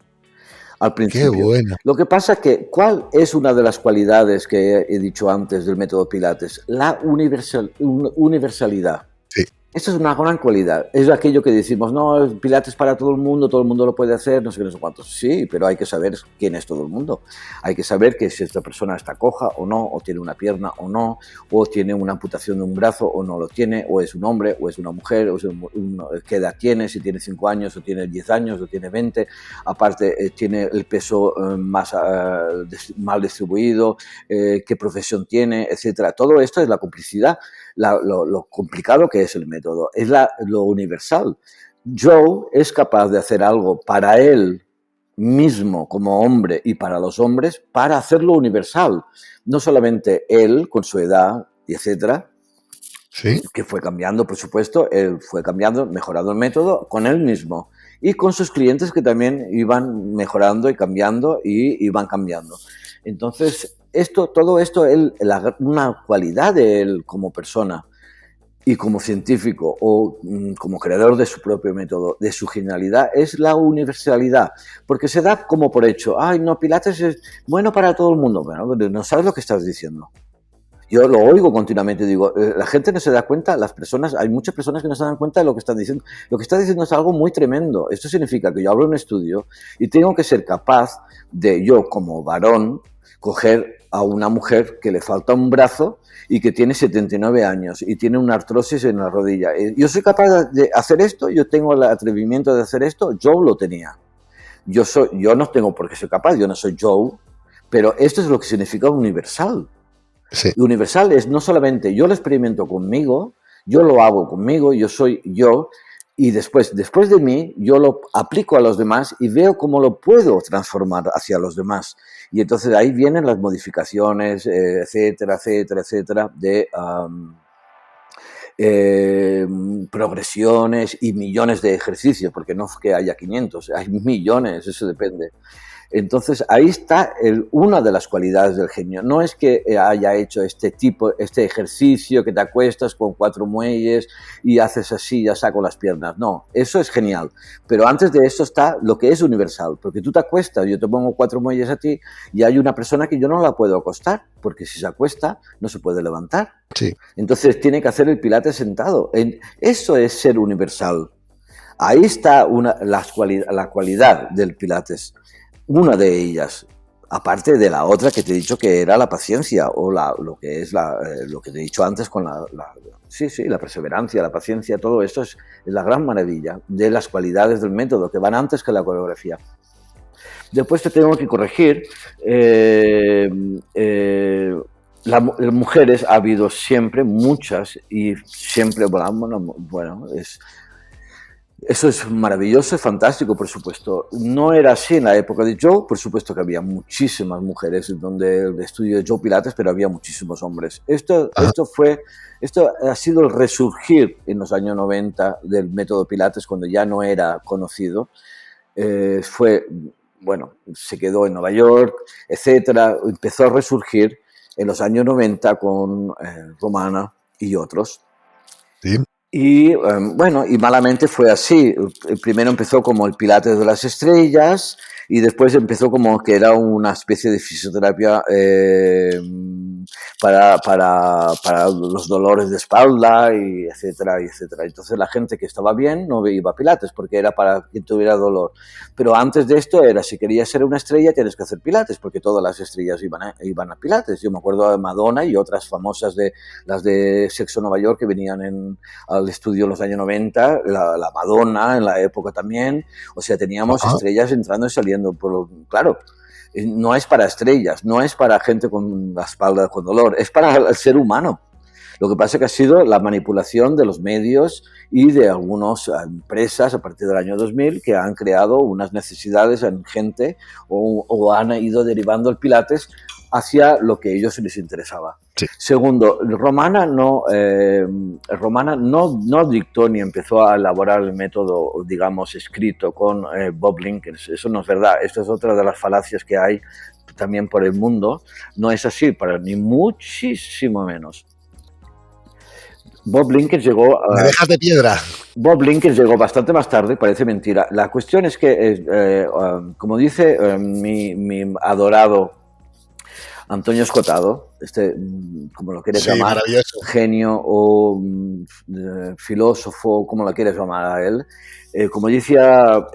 al Qué principio. buena. Lo que pasa es que, ¿cuál es una de las cualidades que he dicho antes del método Pilates? La universalidad. Sí, Esa es una gran cualidad. Es aquello que decimos, no, el Pilates para todo el mundo lo puede hacer, no sé qué, no sé cuántos. Sí, pero hay que saber quién es todo el mundo. Hay que saber que si esta persona está coja o no, o tiene una pierna o no, o tiene una amputación de un brazo o no lo tiene, o es un hombre o es una mujer, o es qué edad tiene, si tiene 5 años o tiene 10 años o tiene 20. Aparte, tiene el peso más mal distribuido, qué profesión tiene, etcétera. Todo esto es la complicidad. Lo complicado que es el método, es lo universal. Joe es capaz de hacer algo para él mismo como hombre y para los hombres para hacerlo universal. No solamente él con su edad y etcétera, sí. que fue cambiando, por supuesto, él fue cambiando, mejorando el método con él mismo y con sus clientes que también iban mejorando y cambiando y iban cambiando. Entonces, todo esto, una cualidad de él como persona y como científico o como creador de su propio método, de su genialidad, es la universalidad, porque se da como por hecho, ay, no, Pilates es bueno para todo el mundo. Bueno, no sabes lo que estás diciendo. Yo lo oigo continuamente, digo, la gente no se da cuenta, hay muchas personas que no se dan cuenta de lo que están diciendo. Lo que está diciendo es algo muy tremendo. Esto significa que yo abro un estudio y tengo que ser capaz de, yo como varón, coger a una mujer que le falta un brazo y que tiene 79 años y tiene una artrosis en la rodilla. Yo soy capaz de hacer esto, yo tengo el atrevimiento de hacer esto, Joe lo tenía. Yo no tengo por qué ser capaz, yo no soy Joe, pero esto es lo que significa universal. Sí. Universal es no solamente yo lo experimento conmigo, yo lo hago conmigo, yo soy yo, y después de mí, yo lo aplico a los demás y veo cómo lo puedo transformar hacia los demás. Y entonces ahí vienen las modificaciones, etcétera, etcétera, etcétera, de progresiones y millones de ejercicios, porque no es que haya 500, hay millones, eso depende. Entonces, ahí está una de las cualidades del genio. No es que haya hecho este ejercicio que te acuestas con 4 muelles y haces así, ya saco las piernas. No, eso es genial. Pero antes de eso está lo que es universal, porque tú te acuestas, yo te pongo 4 muelles a ti y hay una persona que yo no la puedo acostar, porque si se acuesta no se puede levantar. Sí. Entonces tiene que hacer el pilates sentado. Eso es ser universal. Ahí está la cualidad del pilates. Una de ellas, aparte de la otra que te he dicho que era la paciencia o lo que te he dicho antes con la perseverancia, la paciencia, todo esto es la gran maravilla de las cualidades del método que van antes que la coreografía. Después te tengo que corregir. Las mujeres ha habido siempre, muchas, y siempre, bueno, eso es maravilloso y fantástico, por supuesto. No era así en la época de Joe, por supuesto que había muchísimas mujeres donde el estudio de Joe Pilates, pero había muchísimos hombres. Esto ha sido el resurgir en los años 90 del método Pilates, cuando ya no era conocido. Se quedó en Nueva York, etcétera. Empezó a resurgir en los años 90 con Romana y otros. Sí. Y y malamente fue así. Primero empezó como el Pilates de las estrellas y después empezó como que era una especie de fisioterapia para los dolores de espalda y etcétera, y etcétera. Entonces la gente que estaba bien no iba a Pilates porque era para quien tuviera dolor. Pero antes de esto era, si querías ser una estrella tienes que hacer Pilates porque todas las estrellas iban a Pilates. Yo me acuerdo de Madonna y otras famosas las de Sexo Nueva York que venían al estudio en los años 90, la Madonna en la época también. O sea, teníamos estrellas entrando y saliendo. Claro, no es para estrellas, no es para gente con la espalda con dolor, es para el ser humano. Lo que pasa es que ha sido la manipulación de los medios y de algunas empresas a partir del año 2000 que han creado unas necesidades en gente o han ido derivando el Pilates hacia lo que a ellos les interesaba. Sí. Segundo, Romana no dictó ni empezó a elaborar el método, digamos, escrito con Bob Linkers. Eso no es verdad. Esto es otra de las falacias que hay también por el mundo. No es así, ni muchísimo menos. Bob Lincoln llegó... Me dejas de piedra. Bob Lincoln llegó bastante más tarde, parece mentira. La cuestión es que, como dice mi adorado Antonio Escotado, como lo quieres llamar, maravilloso. genio o filósofo, como lo quieres llamar a él, como decía,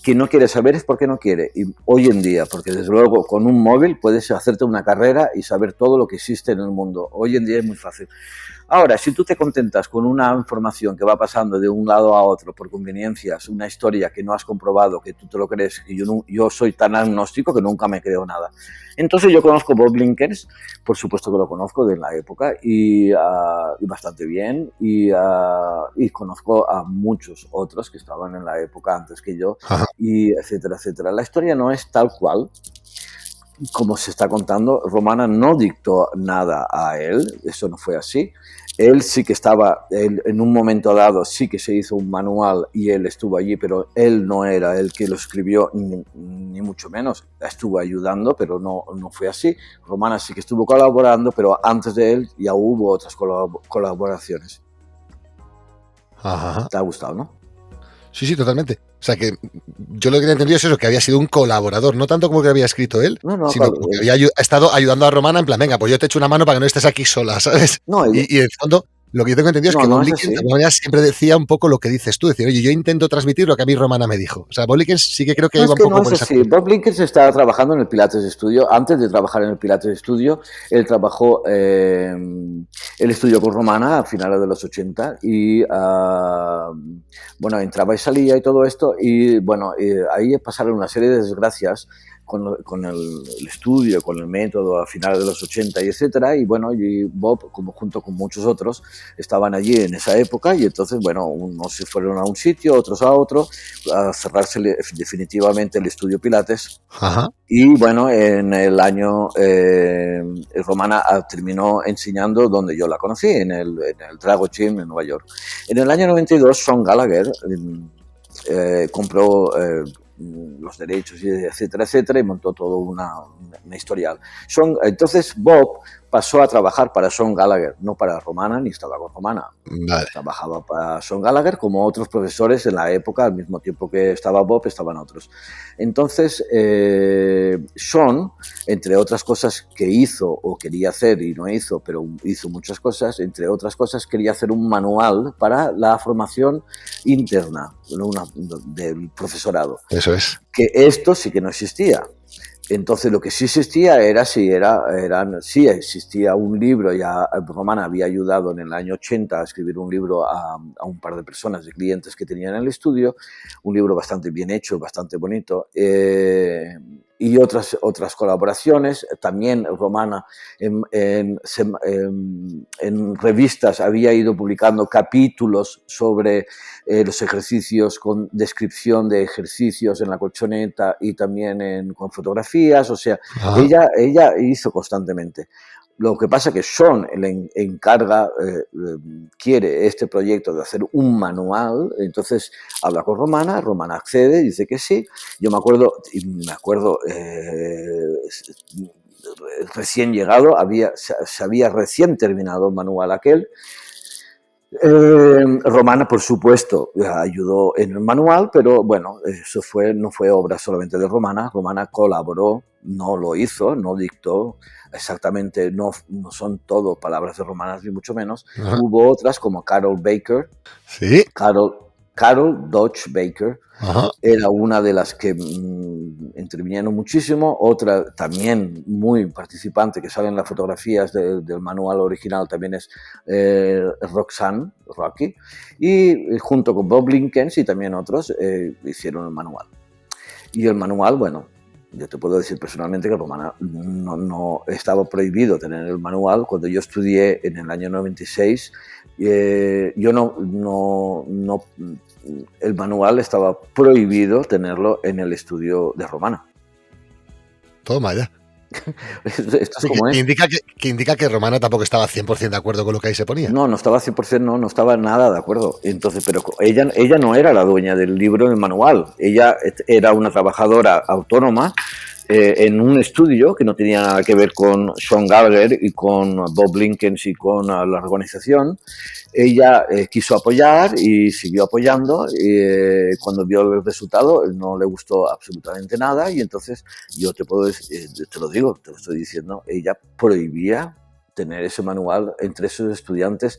quien no quiere saber es porque no quiere. Y hoy en día, porque desde luego con un móvil puedes hacerte una carrera y saber todo lo que existe en el mundo. Hoy en día es muy fácil. Ahora, si tú te contentas con una información que va pasando de un lado a otro por conveniencias, una historia que no has comprobado, que tú te lo crees, y yo soy tan agnóstico que nunca me creo nada. Entonces yo conozco Bob Lincoln, por supuesto que lo conozco de la época, y bastante bien, y conozco a muchos otros que estaban en la época antes que yo, y etcétera, etcétera. La historia no es tal cual como se está contando. Romana no dictó nada a él, eso no fue así. Él sí que estaba, en un momento dado sí que se hizo un manual y él estuvo allí, pero él no era el que lo escribió, ni mucho menos. Estuvo ayudando, pero no fue así. Romana sí que estuvo colaborando, pero antes de él ya hubo otras colaboraciones. Ajá. ¿Te ha gustado, no? Sí, totalmente. O sea, que yo lo que he entendido es eso, que había sido un colaborador, no tanto como que había escrito él, sino como que había estado ayudando a Romana en plan, venga, pues yo te echo una mano para que no estés aquí sola, ¿sabes? No, y en el fondo, lo que yo tengo entendido es que Bob Lincoln de alguna manera siempre decía un poco lo que dices tú, decir, oye, yo intento transmitir lo que a mí Romana me dijo. O sea, Bob Lincoln sí que creo que iba un poco por esa cosa. Bob Lincoln estaba trabajando en el Pilates Studio. Antes de trabajar en el Pilates Studio, él trabajó, él estudió con Romana a finales de los 80 y, bueno, entraba y salía y todo esto y, bueno, ahí pasaron una serie de desgracias con el estudio, con el método a finales de los 80 y etcétera, y bueno, y Bob, como junto con muchos otros, estaban allí en esa época y entonces, bueno, unos se fueron a un sitio, otros a otro, a cerrarse definitivamente el estudio Pilates. Ajá. Y bueno, en el año Romana terminó enseñando donde yo la conocí, en el Drago Gym en Nueva York. En el año 92, Sean Gallagher compró los derechos, etcétera, etcétera, y montó todo una historial. Entonces Bob pasó a trabajar para Sean Gallagher, no para Romana, ni estaba con Romana. Vale. Trabajaba para Sean Gallagher como otros profesores en la época, al mismo tiempo que estaba Bob, estaban otros. Entonces, Sean, entre otras cosas que hizo o quería hacer y no hizo, pero hizo muchas cosas, entre otras cosas quería hacer un manual para la formación interna del profesorado. Eso es. Que esto sí que no existía. Entonces lo que sí existía sí existía un libro, ya Romana había ayudado en el año 80 a escribir un libro a un par de personas, de clientes que tenían en el estudio, un libro bastante bien hecho, bastante bonito, y otras colaboraciones. También Romana en revistas había ido publicando capítulos sobre los ejercicios, con descripción de ejercicios en la colchoneta y también con fotografías. O sea, ella hizo constantemente. Lo que pasa es que Sean le encarga, quiere este proyecto de hacer un manual, entonces habla con Romana, Romana accede, dice que sí. Yo me acuerdo recién llegado, se había recién terminado el manual aquel. Romana, por supuesto, ayudó en el manual, pero bueno, eso no fue obra solamente de Romana. Romana colaboró, no lo hizo, no dictó exactamente, no son todo palabras de Romana, ni mucho menos. Ajá. Hubo otras como Carol Baker. Sí. Carol Dodge Baker. Ajá. Era una de las que intervinieron muchísimo. Otra también muy participante que sale en las fotografías del manual original también es Rocky, y junto con Bob Lincoln y también otros hicieron el manual. Y el manual, bueno, yo te puedo decir personalmente que Romana no estaba prohibido tener el manual. Cuando yo estudié en el año 96, yo el manual estaba prohibido tenerlo en el estudio de Romana. Toma ya. Esto es como es. Que indica que Romana tampoco estaba 100% de acuerdo con lo que ahí se ponía. No estaba 100%, no estaba nada de acuerdo. Entonces, pero ella no era la dueña del libro, del manual. Ella era una trabajadora autónoma en un estudio que no tenía nada que ver con Sean Gallagher y con Bob Linkens y con la organización. Ella quiso apoyar y siguió apoyando. Y, cuando vio el resultado, no le gustó absolutamente nada, y entonces yo te lo digo, te lo estoy diciendo, ella prohibía tener ese manual entre esos estudiantes,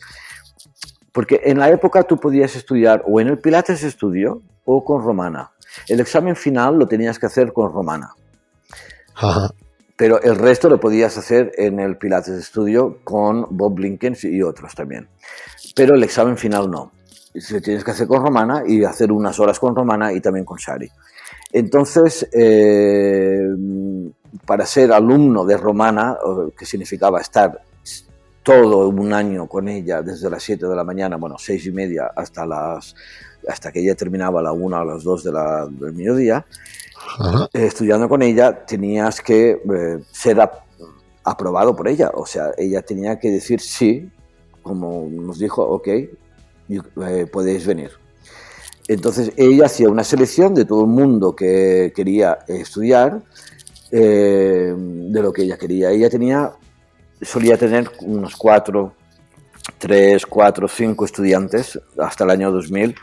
porque en la época tú podías estudiar o en el Pilates Studio o con Romana. El examen final lo tenías que hacer con Romana. Ajá. Pero el resto lo podías hacer en el Pilates Studio con Bob Linkens y otros también. Pero el examen final no. Lo tienes que hacer con Romana y hacer unas horas con Romana y también con Shari. Entonces, para ser alumno de Romana, que significaba estar todo un año con ella, desde las 7 de la mañana, bueno, 6:30, hasta que ella terminaba a la 1 o a las 2 del mediodía, estudiando con ella, tenías que ser aprobado por ella. O sea, ella tenía que decir sí, como nos dijo, ok, podéis venir. Entonces ella hacía una selección de todo el mundo que quería estudiar, de lo que ella quería. Ella solía tener unos 3, 4, 5 estudiantes hasta el año 2000,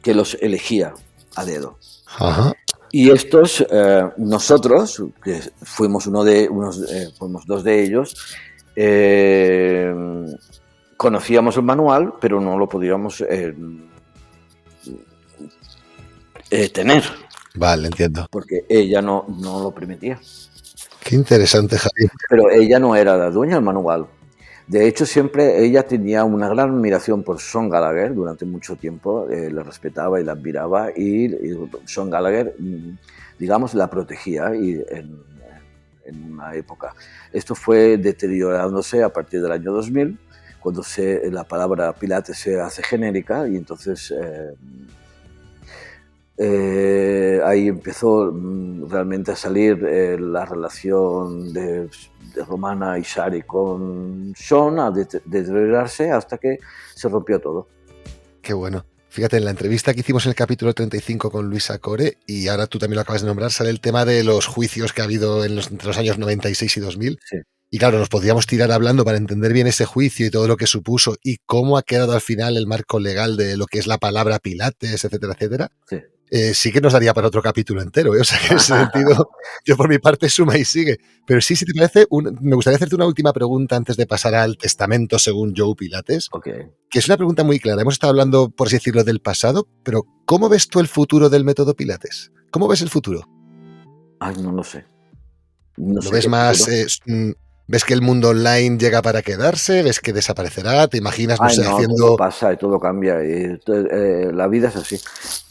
que los elegía a dedo. Ajá. Y estos, nosotros, que fuimos fuimos 2 de ellos, conocíamos el manual, pero no lo podíamos tener. Vale, entiendo. Porque ella no lo permitía. Qué interesante, Javier. Pero ella no era la dueña del manual. De hecho, siempre ella tenía una gran admiración por Sean Gallagher. Durante mucho tiempo le respetaba y la admiraba, y Sean Gallagher, digamos, la protegía en una época. Esto fue deteriorándose a partir del año 2000, cuando la palabra Pilates se hace genérica, y entonces ahí empezó realmente a salir la relación de Romana y Shari con Sean, a deteriorarse hasta que se rompió todo. Qué bueno. Fíjate, en la entrevista que hicimos en el capítulo 35 con Luisa Core, y ahora tú también lo acabas de nombrar, sale el tema de los juicios que ha habido entre los años 96 y 2000. Sí. Y claro, nos podríamos tirar hablando para entender bien ese juicio y todo lo que supuso y cómo ha quedado al final el marco legal de lo que es la palabra Pilates, etcétera, etcétera. Sí. Sí que nos daría para otro capítulo entero, ¿eh? O sea, que en ese sentido, yo por mi parte suma y sigue. Pero sí, si te parece, me gustaría hacerte una última pregunta antes de pasar al testamento según Joe Pilates, Okay. Que es una pregunta muy clara. Hemos estado hablando, por así decirlo, del pasado, pero ¿cómo ves tú el futuro del método Pilates? ¿Cómo ves el futuro? Ay, no lo sé. No ¿Lo sé ves más... ¿Ves que el mundo online llega para quedarse? ¿Ves que desaparecerá? ¿Te imaginas, no sé, no, haciendo... todo pasa y todo cambia. Y la vida es así.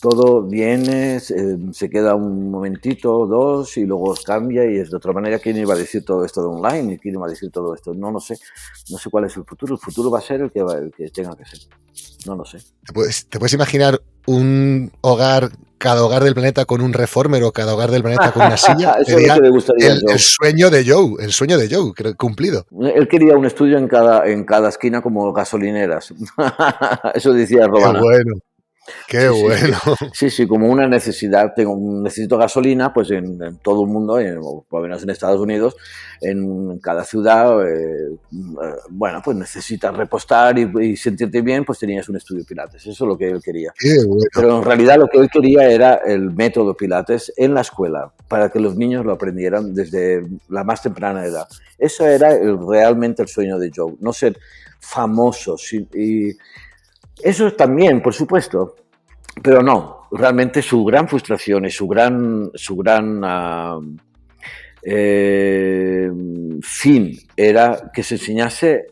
Todo viene, se queda un momentito, 2, y luego cambia, y es de otra manera. ¿Quién iba a decir todo esto de online? ¿Y quién iba a decir todo esto? No lo sé. No sé cuál es el futuro. El futuro va a ser el que tenga que ser. No lo sé. ¿Te puedes imaginar un hogar, cada hogar del planeta con un reformer, o cada hogar del planeta con una silla? Eso es lo que le gustaría a Joe. El sueño de Joe, cumplido. Él quería un estudio en cada esquina, como gasolineras. Eso decía Romana. Qué bueno. Qué bueno. Sí, como una necesidad. Necesito gasolina, pues en todo el mundo, o por lo menos en Estados Unidos, en cada ciudad, bueno, pues necesitas repostar y sentirte bien, pues tenías un estudio Pilates. Eso es lo que él quería. Qué bueno. Pero en realidad lo que él quería era el método Pilates en la escuela, para que los niños lo aprendieran desde la más temprana edad. Eso era realmente el sueño de Joe, no ser famosos. Y eso también, por supuesto, pero no, realmente su gran frustración y su gran fin era que se enseñase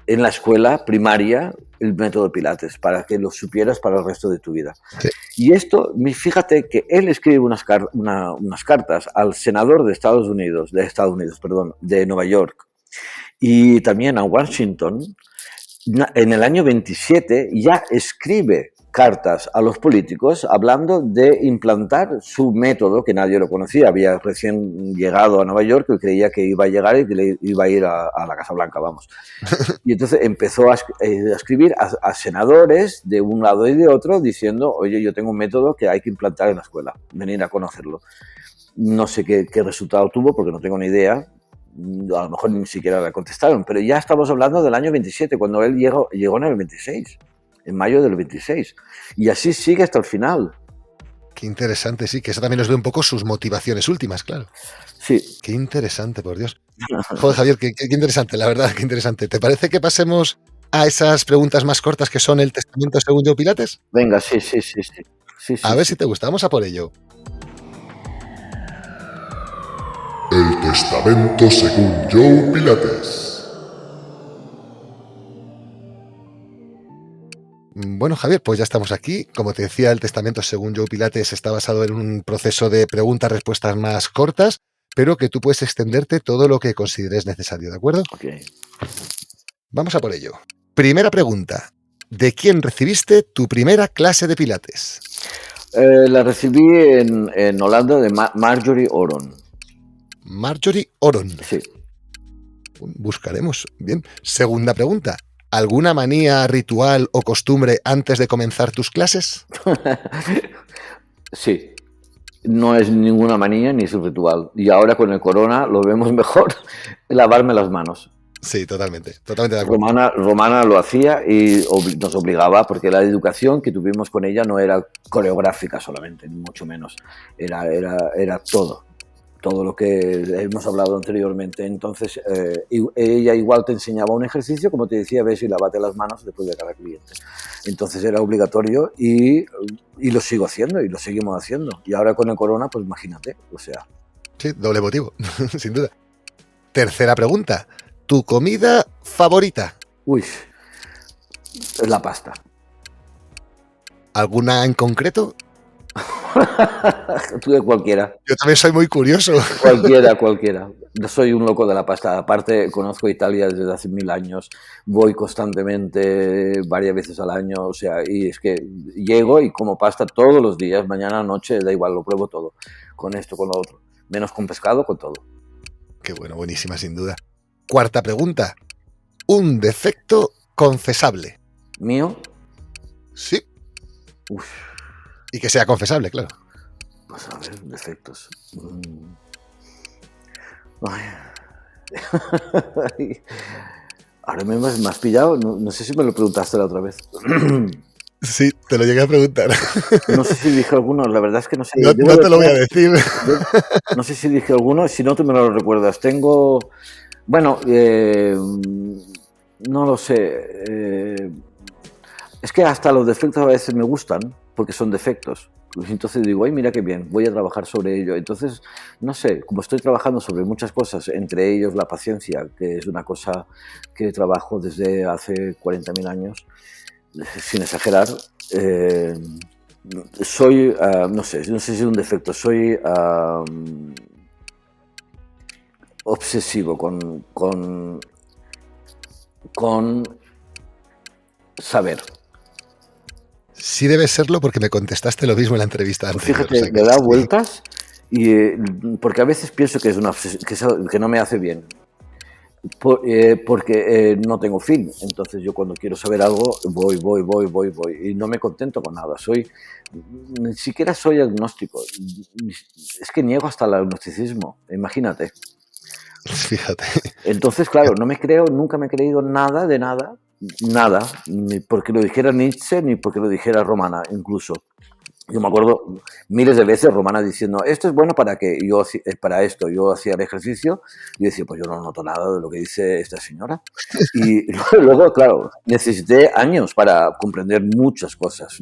en la escuela primaria el método Pilates, para que lo supieras para el resto de tu vida. Sí. Y esto, fíjate que él escribe unas cartas al senador de de Nueva York, y también a Washington. En el año 27 ya escribe cartas a los políticos hablando de implantar su método, que nadie lo conocía, había recién llegado a Nueva York y creía que iba a llegar y que le iba a ir a la Casa Blanca, vamos. Y entonces empezó a escribir a senadores de un lado y de otro diciendo, oye, yo tengo un método que hay que implantar en la escuela, venir a conocerlo. No sé qué resultado tuvo porque no tengo ni idea, a lo mejor ni siquiera le contestaron, pero ya estamos hablando del año 27, cuando él llegó en el 26, en mayo del 26, y así sigue hasta el final. Qué interesante, sí, que eso también nos ve un poco sus motivaciones últimas, claro. Sí. Qué interesante, por Dios. Joder, Javier, qué interesante, la verdad, qué interesante. ¿Te parece que pasemos a esas preguntas más cortas que son el testamento según Joe Pilates? Venga, sí. A ver si te gusta, vamos a por ello. El testamento según Joe Pilates. Bueno, Javier, pues ya estamos aquí. Como te decía, el testamento según Joe Pilates está basado en un proceso de preguntas-respuestas más cortas, pero que tú puedes extenderte todo lo que consideres necesario, ¿de acuerdo? Ok. Vamos a por ello. Primera pregunta. ¿De quién recibiste tu primera clase de Pilates? La recibí en Holanda de Marjorie Oron. Marjorie Oron. Sí. Buscaremos. Bien. Segunda pregunta. ¿Alguna manía, ritual o costumbre antes de comenzar tus clases? Sí. No es ninguna manía ni su ritual. Y ahora con el corona lo vemos mejor, lavarme las manos. Sí, totalmente de acuerdo. Romana lo hacía y nos obligaba, porque la educación que tuvimos con ella no era coreográfica solamente, ni mucho menos. Era todo lo que hemos hablado anteriormente. Entonces, ella igual te enseñaba un ejercicio, como te decía, ves y lavate las manos después de cada cliente. Entonces era obligatorio y lo sigo haciendo y lo seguimos haciendo. Y ahora con el corona, pues imagínate, o sea. Sí, doble motivo, sin duda. Tercera pregunta. ¿Tu comida favorita? Uy, es la pasta. ¿Alguna en concreto? Tú de cualquiera. Yo también soy muy curioso. Cualquiera. Yo soy un loco de la pasta. Aparte, conozco Italia desde hace 1000 años. Voy constantemente, varias veces al año. O sea, y es que llego y como pasta todos los días, mañana, noche, da igual, lo pruebo todo. Con esto, con lo otro. Menos con pescado, con todo. Qué bueno, buenísima, sin duda. Cuarta pregunta. ¿Un defecto confesable? ¿Mío? Sí. Uf. Y que sea confesable, claro. Pues a ver, defectos. Ahora me has pillado. No sé si me lo preguntaste la otra vez. Sí, te lo llegué a preguntar. No sé si dije alguno, la verdad es que no sé. No te lo voy a decir. No sé si dije alguno, si no, tú me lo recuerdas. Tengo... Bueno, no lo sé. Es que hasta los defectos a veces me gustan, porque son defectos. Entonces digo, ay, mira qué bien, voy a trabajar sobre ello. Entonces, no sé, como estoy trabajando sobre muchas cosas, entre ellos la paciencia, que es una cosa que trabajo desde hace 40.000 años, sin exagerar, soy, no sé si es un defecto, soy obsesivo con saber. Sí debe serlo porque me contestaste lo mismo en la entrevista anterior. Fíjate, o sea me da sí. vueltas y porque a veces pienso que es que no me hace bien. Porque no tengo fin. Entonces yo cuando quiero saber algo voy y no me contento con nada. Ni siquiera soy agnóstico. Es que niego hasta el agnosticismo. Imagínate. Fíjate. Entonces, claro, nunca me he creído nada de nada, ni porque lo dijera Nietzsche, ni porque lo dijera Romana, incluso. Yo me acuerdo miles de veces Romana diciendo, esto es bueno para que yo, para esto, yo hacía el ejercicio, y yo decía, pues yo no noto nada de lo que dice esta señora. Y luego, claro, necesité años para comprender muchas cosas,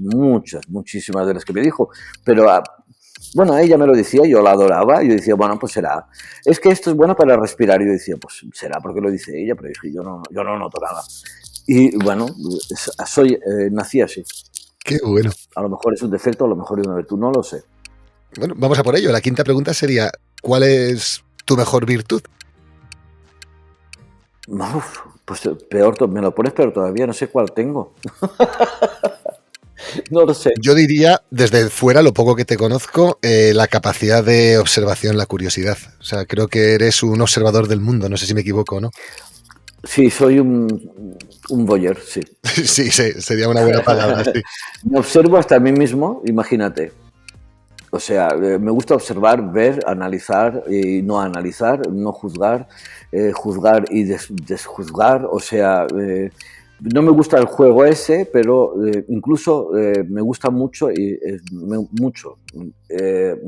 muchísimas de las que me dijo, pero bueno, ella me lo decía, yo la adoraba, y yo decía, bueno, pues será. Es que esto es bueno para respirar, y yo decía, pues será porque lo dice ella, pero es que yo no noto nada. Y bueno, nací así. Qué bueno. A lo mejor es un defecto, a lo mejor es una virtud, no lo sé. Bueno, vamos a por ello. La quinta pregunta sería, ¿cuál es tu mejor virtud? Uf, pues peor, me lo pones peor todavía, no sé cuál tengo. No lo sé. Yo diría, desde fuera, lo poco que te conozco, la capacidad de observación, la curiosidad. O sea, creo que eres un observador del mundo, no sé si me equivoco o no. Sí, soy un voyeur, sí. Sí, sería una buena palabra, sí. Me observo hasta a mí mismo, imagínate. O sea, me gusta observar, ver, analizar y no analizar, no juzgar, juzgar y desjuzgar. O sea, no me gusta el juego ese, pero incluso me gusta mucho,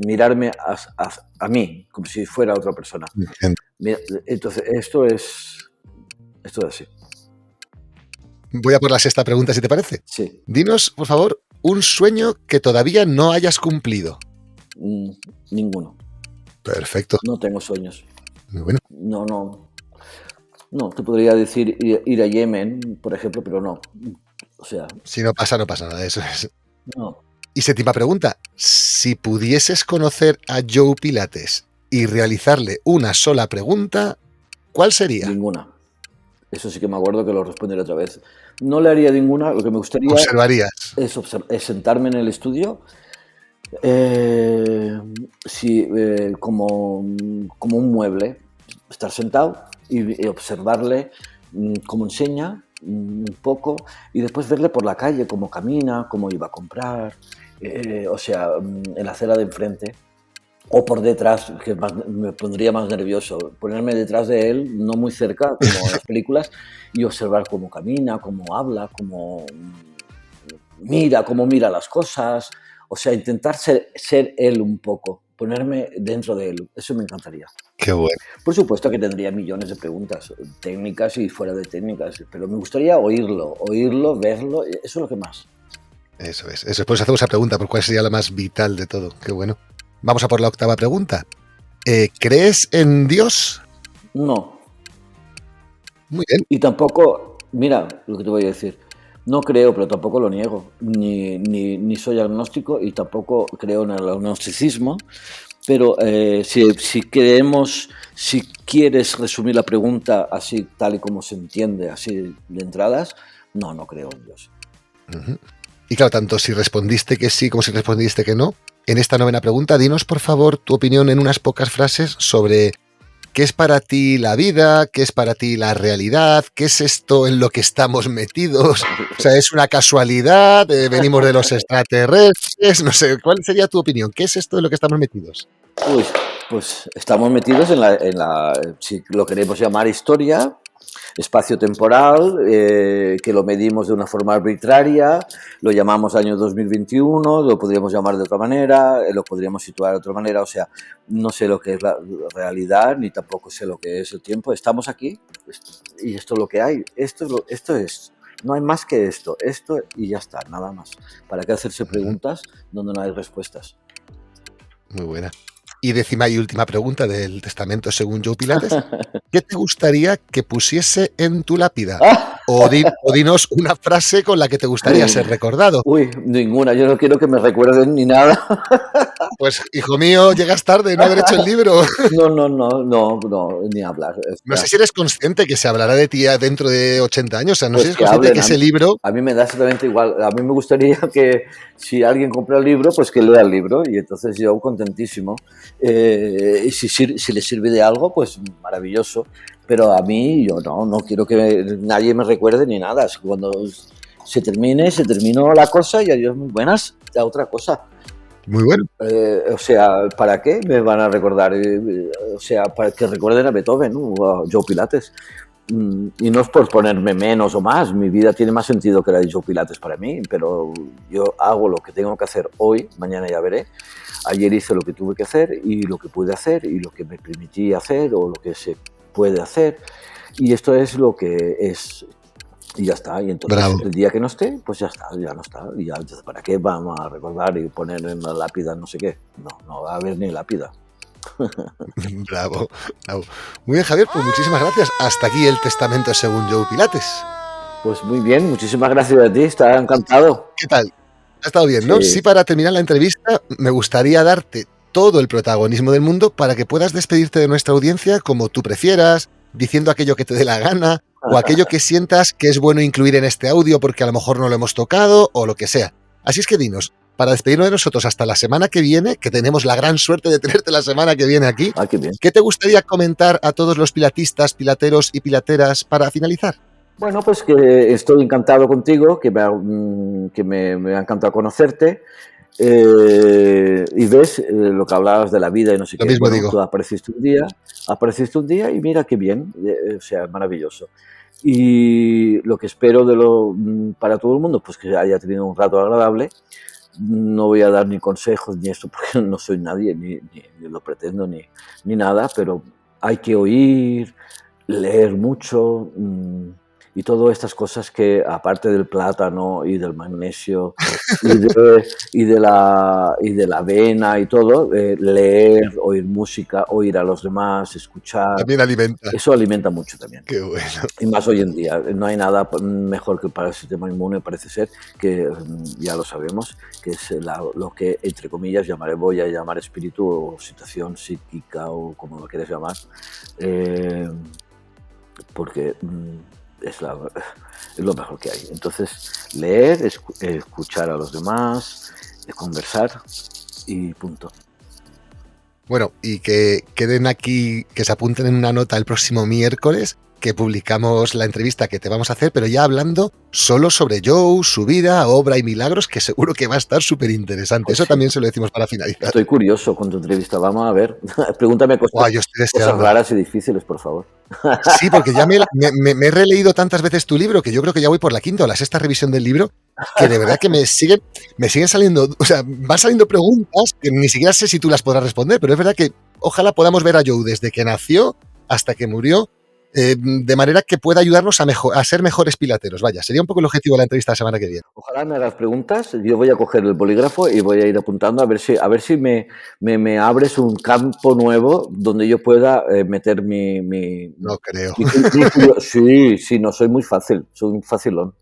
mirarme a mí, como si fuera otra persona. Entonces, esto es así. Voy a por la sexta pregunta, si te parece. Sí. Dinos, por favor, un sueño que todavía no hayas cumplido. Ninguno. Perfecto. No tengo sueños. Muy bueno. No, te podría decir ir a Yemen, por ejemplo, pero no. O sea... Si no pasa, no pasa nada, eso es. No. Y séptima pregunta. Si pudieses conocer a Joe Pilates y realizarle una sola pregunta, ¿cuál sería? Ninguna. Eso sí que me acuerdo que lo responderé otra vez. No le haría ninguna, lo que me gustaría... ¿Observarías? Es sentarme en el estudio, como un mueble, estar sentado y observarle cómo enseña un poco y después verle por la calle, cómo camina, cómo iba a comprar, o sea, en la acera de enfrente. O por detrás, que me pondría más nervioso, ponerme detrás de él, no muy cerca, como en las películas, y observar cómo camina, cómo habla, cómo mira las cosas. O sea, intentar ser él un poco, ponerme dentro de él. Eso me encantaría. Qué bueno. Por supuesto que tendría millones de preguntas, técnicas y fuera de técnicas, pero me gustaría oírlo, verlo, eso es lo que más. Eso es. Pues hacemos esa pregunta, ¿por cuál sería la más vital de todo? Qué bueno. Vamos a por la octava pregunta. ¿Crees en Dios? No. Muy bien. Y tampoco, mira lo que te voy a decir, no creo, pero tampoco lo niego, ni soy agnóstico y tampoco creo en el agnosticismo, pero si quieres resumir la pregunta así, tal y como se entiende, así de entradas, no creo en Dios. Uh-huh. Y claro, tanto si respondiste que sí como si respondiste que no, en esta novena pregunta, dinos por favor tu opinión en unas pocas frases sobre qué es para ti la vida, qué es para ti la realidad, qué es esto en lo que estamos metidos. O sea, ¿es una casualidad? ¿Venimos de los extraterrestres? No sé, ¿cuál sería tu opinión? ¿Qué es esto en lo que estamos metidos? Pues estamos metidos en la, si lo queremos llamar historia, espacio temporal, que lo medimos de una forma arbitraria, lo llamamos año 2021, lo podríamos llamar de otra manera, lo podríamos situar de otra manera, o sea, no sé lo que es la realidad, ni tampoco sé lo que es el tiempo, estamos aquí y esto es lo que hay, esto es, no hay más que esto y ya está, nada más. ¿Para qué hacerse preguntas donde no hay respuestas? Muy buena. Y décima y última pregunta del testamento según Joe Pilates. ¿Qué te gustaría que pusiese en tu lápida? O dinos una frase con la que te gustaría ser recordado. Ninguna. Yo no quiero que me recuerden ni nada. Pues, hijo mío, llegas tarde, no haber hecho el libro. No, ni hablar. No sé si eres consciente que se hablará de ti dentro de 80 años. O sea, no pues sé si eres consciente que ese libro... A mí me da exactamente igual. A mí me gustaría que si alguien compra el libro, pues que lea el libro. Y entonces yo contentísimo. Y si le sirve de algo, pues maravilloso. Pero a mí, yo no quiero que nadie me recuerde ni nada. Cuando terminó la cosa y adiós, muy buenas, a otra cosa. Muy bueno. O sea, ¿para qué me van a recordar? O sea, para que recuerden a Beethoven, ¿no? O a Joe Pilates. Y no es por ponerme menos o más, mi vida tiene más sentido que la de Joe Pilates para mí, pero yo hago lo que tengo que hacer hoy, mañana ya veré. Ayer hice lo que tuve que hacer y lo que pude hacer y lo que me permití hacer o lo que se puede hacer, y esto es lo que es. Y ya está, y entonces Bravo. El día que no esté, pues ya no está, y ya, ¿para qué vamos a recordar y poner en la lápida no sé qué? No va a haber ni lápida. Bravo. Muy bien, Javier, pues muchísimas gracias. Hasta aquí el testamento según Joe Pilates. Pues muy bien, muchísimas gracias a ti, estaba encantado. ¿Qué tal? Ha estado bien, ¿no? Sí, para terminar la entrevista me gustaría darte todo el protagonismo del mundo para que puedas despedirte de nuestra audiencia como tú prefieras, diciendo aquello que te dé la gana o aquello que sientas que es bueno incluir en este audio porque a lo mejor no lo hemos tocado o lo que sea. Así es que dinos, para despedirnos de nosotros hasta la semana que viene, que tenemos la gran suerte de tenerte la semana que viene aquí, qué bien. ¿Qué te gustaría comentar a todos los pilatistas, pilateros y pilateras para finalizar? Bueno, pues que estoy encantado contigo, que me ha encantado conocerte. Y ves lo que hablabas de la vida y no sé Lo qué. mismo digo. Tú apareciste un día y mira qué bien, o sea, maravilloso. Y lo que espero para todo el mundo, pues que haya tenido un rato agradable. No voy a dar ni consejos ni esto, porque no soy nadie, ni lo pretendo, ni nada, pero hay que oír, leer mucho, y todas estas cosas que, aparte del plátano y del magnesio y de la avena y todo, leer, oír música, oír a los demás, escuchar, También alimenta. eso alimenta mucho también. Qué bueno. Y más hoy en día, no hay nada mejor que para el sistema inmune, parece ser, que ya lo sabemos, que es lo que, entre comillas, voy a llamar espíritu o situación psíquica o como lo quieras llamar, porque es lo mejor que hay. Entonces, leer, escuchar a los demás, conversar y punto. Bueno, y que queden aquí, que se apunten en una nota el próximo miércoles, que publicamos la entrevista que te vamos a hacer, pero ya hablando solo sobre Joe, su vida, obra y milagros, que seguro que va a estar súper interesante. Pues eso sí. También se lo decimos para finalizar. Estoy curioso con tu entrevista. Vamos a ver. Pregúntame cosas, Yo estoy cosas raras y difíciles, por favor. Sí, porque ya me he releído tantas veces tu libro que yo creo que ya voy por la quinta o la sexta revisión del libro, que de verdad que me siguen saliendo, o sea, van saliendo preguntas que ni siquiera sé si tú las podrás responder, pero es verdad que ojalá podamos ver a Joe desde que nació hasta que murió, de manera que pueda ayudarnos a ser mejores pilateros. Vaya, sería un poco el objetivo de la entrevista la semana que viene. Ojalá me hagas preguntas. Yo voy a coger el bolígrafo y voy a ir apuntando a ver si me abres un campo nuevo donde yo pueda meter mi... No creo. Sí, no, soy muy fácil. Soy un facilón.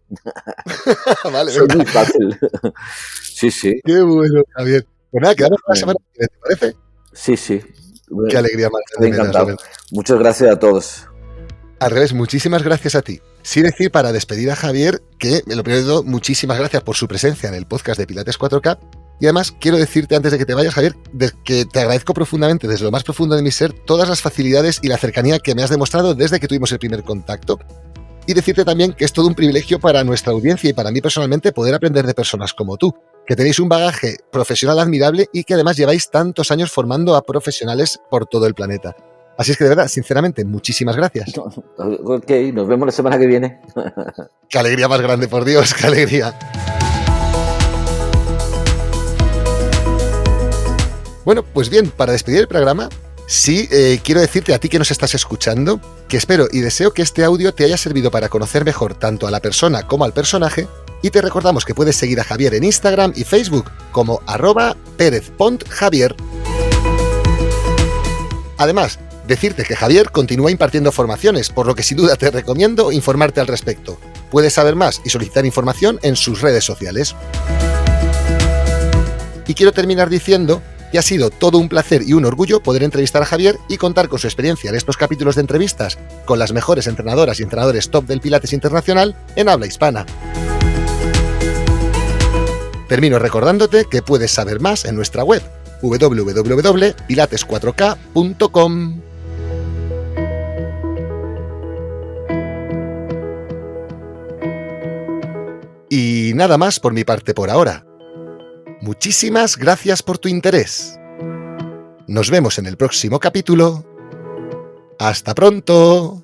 Vale, soy muy fácil. Sí. Qué bueno, Javier. Pues nada, quedamos para la semana que viene, ¿te parece? Sí. Qué alegría más grande. Encantado. Muchas gracias a todos. Al revés, muchísimas gracias a ti. Sí decir, para despedir a Javier, que lo primero de todo, muchísimas gracias por su presencia en el podcast de Pilates 4K. Y además, quiero decirte antes de que te vayas, Javier, que te agradezco profundamente, desde lo más profundo de mi ser, todas las facilidades y la cercanía que me has demostrado desde que tuvimos el primer contacto. Y decirte también que es todo un privilegio para nuestra audiencia y para mí personalmente poder aprender de personas como tú, que tenéis un bagaje profesional admirable y que además lleváis tantos años formando a profesionales por todo el planeta. Así es que de verdad, sinceramente, muchísimas gracias. Ok, nos vemos la semana que viene. Qué alegría más grande, por Dios, qué alegría. Bueno, pues bien, para despedir el programa, sí quiero decirte a ti que nos estás escuchando, que espero y deseo que este audio te haya servido para conocer mejor tanto a la persona como al personaje, y te recordamos que puedes seguir a Javier en Instagram y Facebook como @PérezPontJavier. Además, decirte que Javier continúa impartiendo formaciones, por lo que sin duda te recomiendo informarte al respecto. Puedes saber más y solicitar información en sus redes sociales. Y quiero terminar diciendo que ha sido todo un placer y un orgullo poder entrevistar a Javier y contar con su experiencia en estos capítulos de entrevistas con las mejores entrenadoras y entrenadores top del Pilates internacional en habla hispana. Termino recordándote que puedes saber más en nuestra web www.pilates4k.com. Y nada más por mi parte por ahora. Muchísimas gracias por tu interés. Nos vemos en el próximo capítulo. ¡Hasta pronto!